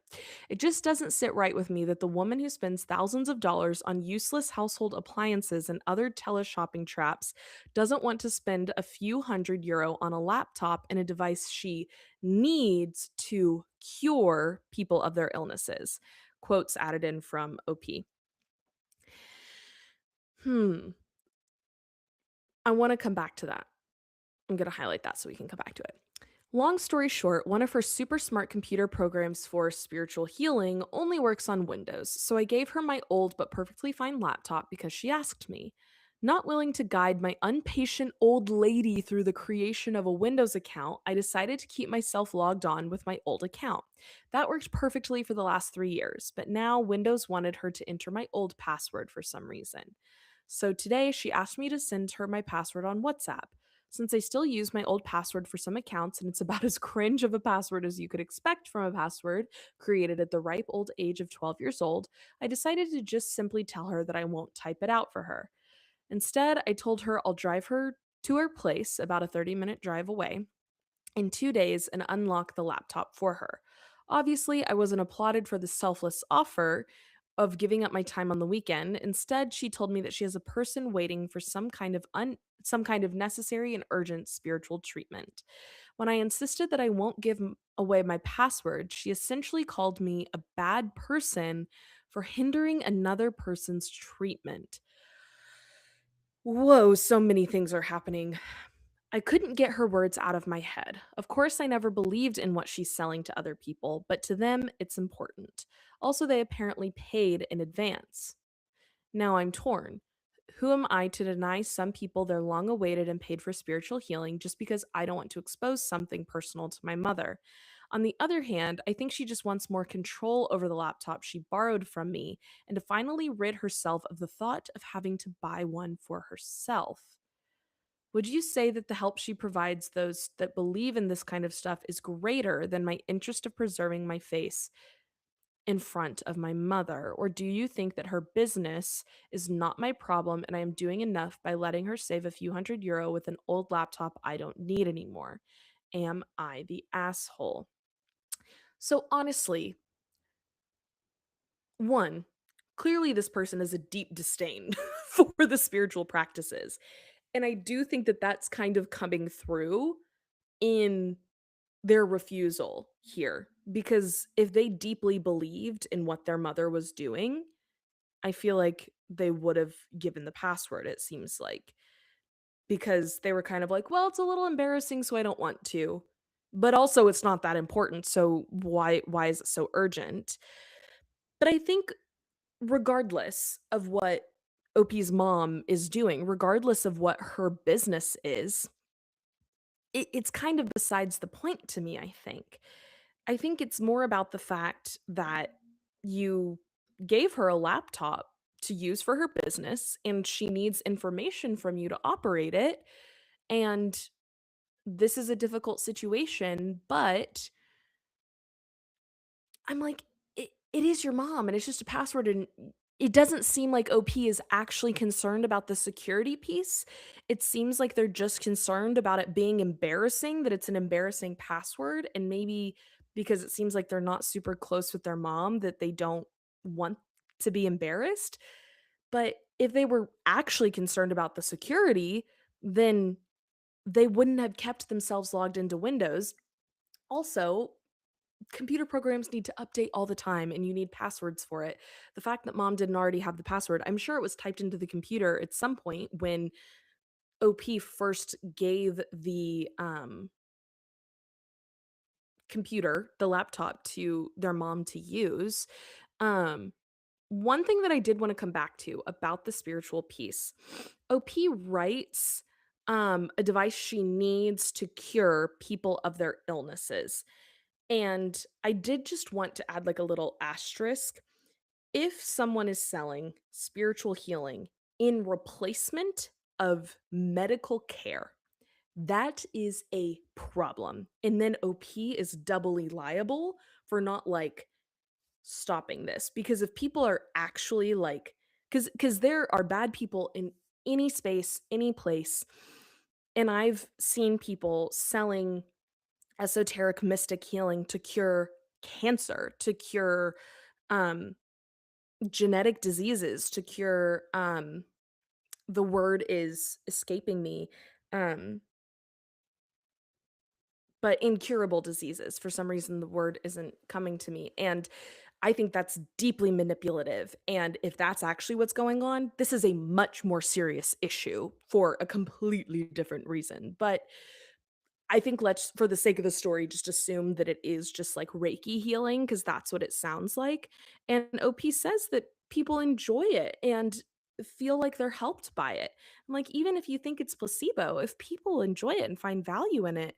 It just doesn't sit right with me that the woman who spends thousands of dollars on useless household appliances and other teleshopping traps doesn't want to spend a few €100 on a laptop and a device she needs to cure people of their illnesses. Quotes added in from OP. Hmm. I want to come back to that. I'm going to highlight that so we can come back to it. Long story short, one of her super smart computer programs for spiritual healing only works on Windows, so I gave her my old but perfectly fine laptop because she asked me. Not willing to guide my impatient old lady through the creation of a Windows account, I decided to keep myself logged on with my old account. That worked perfectly for the last 3 years, but now Windows wanted her to enter my old password for some reason. So today she asked me to send her my password on WhatsApp. Since I still use my old password for some accounts and it's about as cringe of a password as you could expect from a password created at the ripe old age of 12 years old, I decided to just simply tell her that I won't type it out for her. Instead, I told her I'll drive her to her place, about a 30-minute drive away, in 2 days and unlock the laptop for her. Obviously, I wasn't applauded for the selfless offer of giving up my time on the weekend. Instead, she told me that she has a person waiting for some kind of necessary and urgent spiritual treatment. When I insisted that I won't give away my password, she essentially called me a bad person for hindering another person's treatment. Whoa, so many things are happening. I couldn't get her words out of my head. Of course, I never believed in what she's selling to other people, but to them, it's important. Also, they apparently paid in advance. Now I'm torn. Who am I to deny some people their long awaited and paid for spiritual healing just because I don't want to expose something personal to my mother? On the other hand, I think she just wants more control over the laptop she borrowed from me and to finally rid herself of the thought of having to buy one for herself. Would you say that the help she provides those that believe in this kind of stuff is greater than my interest of preserving my face in front of my mother? Or do you think that her business is not my problem and I am doing enough by letting her save a few €100 with an old laptop I don't need anymore? Am I the asshole? So, honestly, one, clearly this person has a deep disdain for the spiritual practices. And I do think that that's kind of coming through in their refusal here. Because if they deeply believed in what their mother was doing, I feel like they would have given the password, it seems like, because they were kind of like, "Well, it's a little embarrassing, so I don't want to." But also it's not that important, so why is it so urgent? But I think regardless of what OP's mom is doing, regardless of what her business is, it's kind of besides the point to me, I think. I think it's more about the fact that you gave her a laptop to use for her business and she needs information from you to operate it. And this is a difficult situation, but I'm like, it is your mom and it's just a password. And it doesn't seem like OP is actually concerned about the security piece. It seems like they're just concerned about it being embarrassing, that it's an embarrassing password. And maybe because it seems like they're not super close with their mom, that they don't want to be embarrassed. But if they were actually concerned about the security, then they wouldn't have kept themselves logged into Windows. Also, computer programs need to update all the time and you need passwords for it. The fact that mom didn't already have the password, I'm sure it was typed into the computer at some point when OP first gave the computer, the laptop to their mom to use. Um One thing that I did want to come back to about the spiritual piece. OP writes a device she needs to cure people of their illnesses. And I did just want to add like a little asterisk. If someone is selling spiritual healing in replacement of medical care, that is a problem. And then OP is doubly liable for not like stopping this because if people are actually like cuz there are bad people in any space, any place, and I've seen people selling esoteric mystic healing to cure cancer, to cure um genetic diseases, to cure the word is escaping me, um but incurable diseases. For some reason the word isn't coming to me. And I think that's deeply manipulative. And if that's actually what's going on, this is a much more serious issue for a completely different reason. But I think let's, for the sake of the story, just assume that it is just like Reiki healing because that's what it sounds like. And OP says that people enjoy it and feel like they're helped by it. I'm like, even if you think it's placebo, if people enjoy it and find value in it,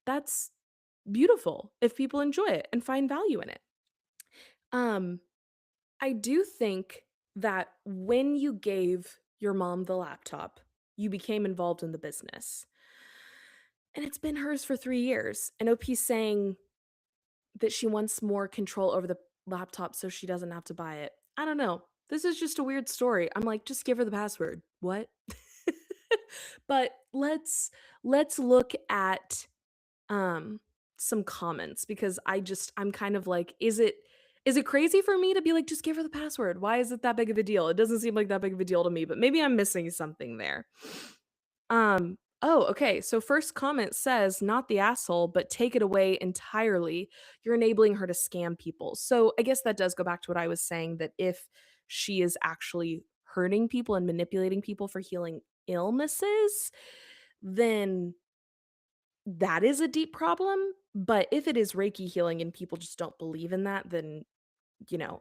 that's beautiful. If people enjoy it and find value in it. Um, I do think that when you gave your mom the laptop, you became involved in the business. And it's been hers for 3 years. And OP's saying that she wants more control over the laptop so she doesn't have to buy it. I don't know. This is just a weird story. I'm like, just give her the password. What? But let's look at um some comments because I'm kind of like, is it crazy for me to be like, just give her the password? Why is it that big of a deal? It doesn't seem like that big of a deal to me, but maybe I'm missing something there. Oh, okay. So first comment says, not the asshole, but take it away entirely. You're enabling her to scam people. So I guess that does go back to what I was saying that if she is actually hurting people and manipulating people for healing illnesses, then that is a deep problem. But if it is Reiki healing and people just don't believe in that, then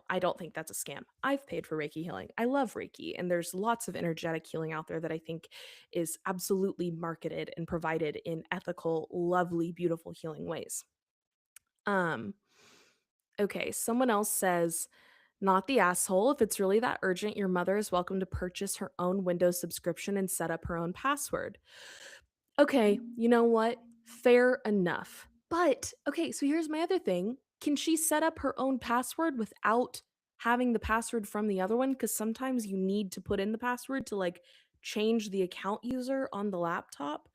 I don't think that's a scam. I've paid for Reiki healing. I love Reiki, and there's lots of energetic healing out there that I think is absolutely marketed and provided in ethical, lovely, beautiful healing ways. Um, okay, someone else says, not the asshole. If it's really that urgent, your mother is welcome to purchase her own Windows subscription and set up her own password. Okay, you know what? Fair enough. But okay, so here's my other thing. Can she set up her own password without having the password from the other one? Because sometimes you need to put in the password to like change the account user on the laptop.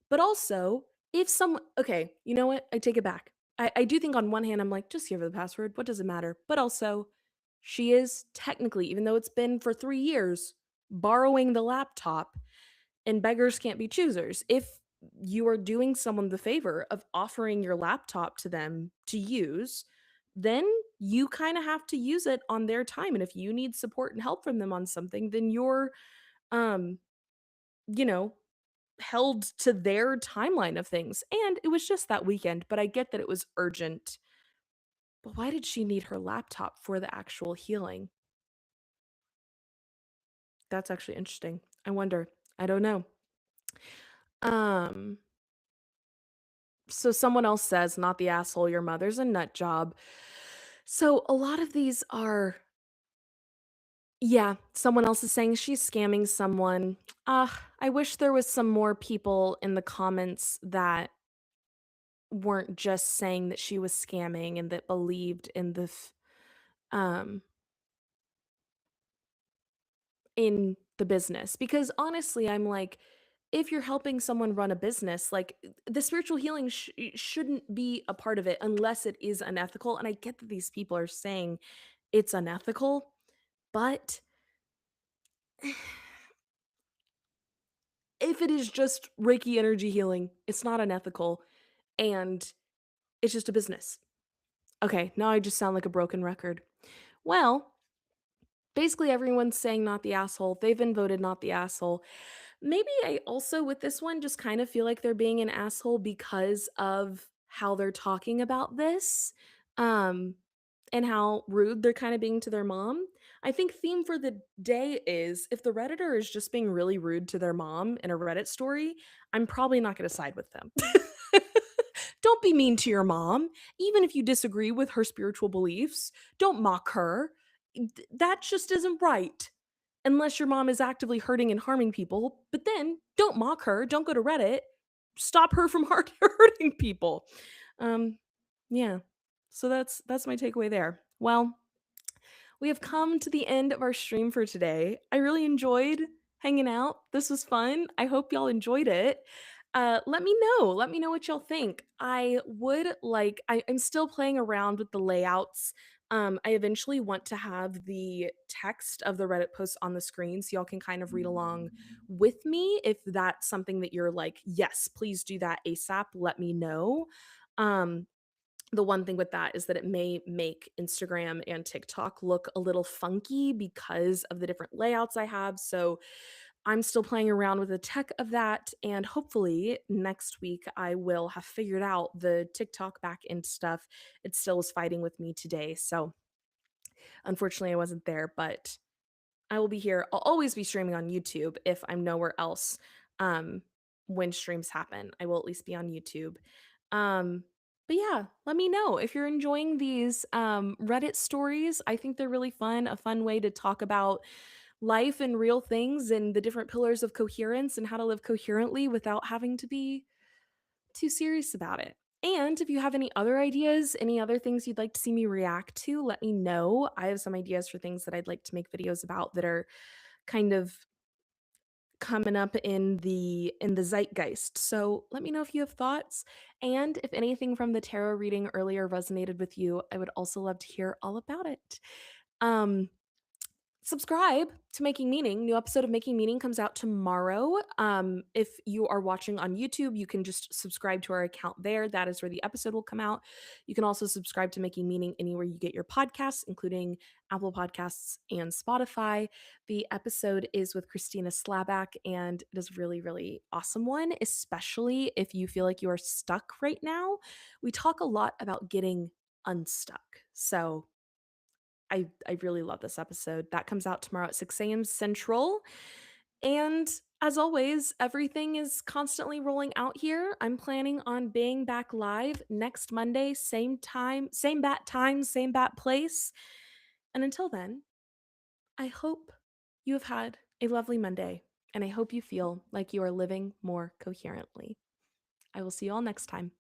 But also, if someone, okay, you know what? I take it back. I do think on one hand, I'm like, just give her the password. What does it matter? But also, she is technically, even though it's been for 3 years, borrowing the laptop, and beggars can't be choosers. If you are doing someone the favor of offering your laptop to them to use, then you kind of have to use it on their time. And if you need support and help from them on something, then you're, um, you know, held to their timeline of things. And it was just that weekend, but I get that it was urgent. But why did she need her laptop for the actual healing? That's actually interesting. I wonder. I don't know. Um, so someone else says, not the asshole, your mother's a nut job. So a lot of these are, yeah, someone else is saying she's scamming someone. I wish there was some more people in the comments that weren't just saying that she was scamming and that believed in um in the business, because honestly I'm like, if you're helping someone run a business, like the spiritual healing shouldn't be a part of it unless it is unethical. And I get that these people are saying it's unethical, but if it is just Reiki energy healing, it's not unethical and it's just a business. Okay, now I just sound like a broken record. Well, basically everyone's saying not the asshole. They've been voted not the asshole. Maybe I also, with this one, just kind of feel like they're being an asshole because of how they're talking about this, um, and how rude they're kind of being to their mom. I think theme for the day is if the Redditor is just being really rude to their mom in a Reddit story, I'm probably not going to side with them. Don't be mean to your mom, even if you disagree with her spiritual beliefs. Don't mock her. That just isn't right unless your mom is actively hurting and harming people. But then don't mock her. Don't go to Reddit. Stop her from hurting people. Um, yeah. So that's my takeaway there. Well, we have come to the end of our stream for today. I really enjoyed hanging out. This was fun. I hope y'all enjoyed it. Let me know. Let me know what y'all think. I'm still playing around with the layouts. I eventually want to have the text of the Reddit post on the screen so y'all can kind of read along with me. If that's something that you're like, yes, please do that ASAP, let me know. Um, the one thing with that is that it may make Instagram and TikTok look a little funky because of the different layouts I have. So I'm still playing around with the tech of that. And hopefully next week I will have figured out the TikTok back end stuff. It still was fighting with me today. So unfortunately I wasn't there, but I will be here. I'll always be streaming on YouTube if I'm nowhere else. Um, when streams happen, I will at least be on YouTube. Um, but yeah, let me know if you're enjoying these Reddit stories. I think they're really fun, a fun way to talk about life and real things and the different pillars of coherence and how to live coherently without having to be too serious about it. And if you have any other ideas, any other things you'd like to see me react to, let me know. I have some ideas for things that I'd like to make videos about that are kind of coming up in the zeitgeist. So let me know if you have thoughts, and if anything from the tarot reading earlier resonated with you, I would also love to hear all about it. Um Subscribe to Making Meaning. New episode of Making Meaning comes out tomorrow. If you are watching on YouTube, you can just subscribe to our account there. That is where the episode will come out. You can also subscribe to Making Meaning anywhere you get your podcasts, including Apple Podcasts and Spotify. The episode is with Christina Slabak, and it is really, really awesome one, especially if you feel like you are stuck right now. We talk a lot about getting unstuck. So I really love this episode. That comes out tomorrow at 6 a.m. Central. And as always, everything is constantly rolling out here. I'm planning on being back live next Monday, same time, same bat place. And until then, I hope you have had a lovely Monday, and I hope you feel like you are living more coherently. I will see you all next time.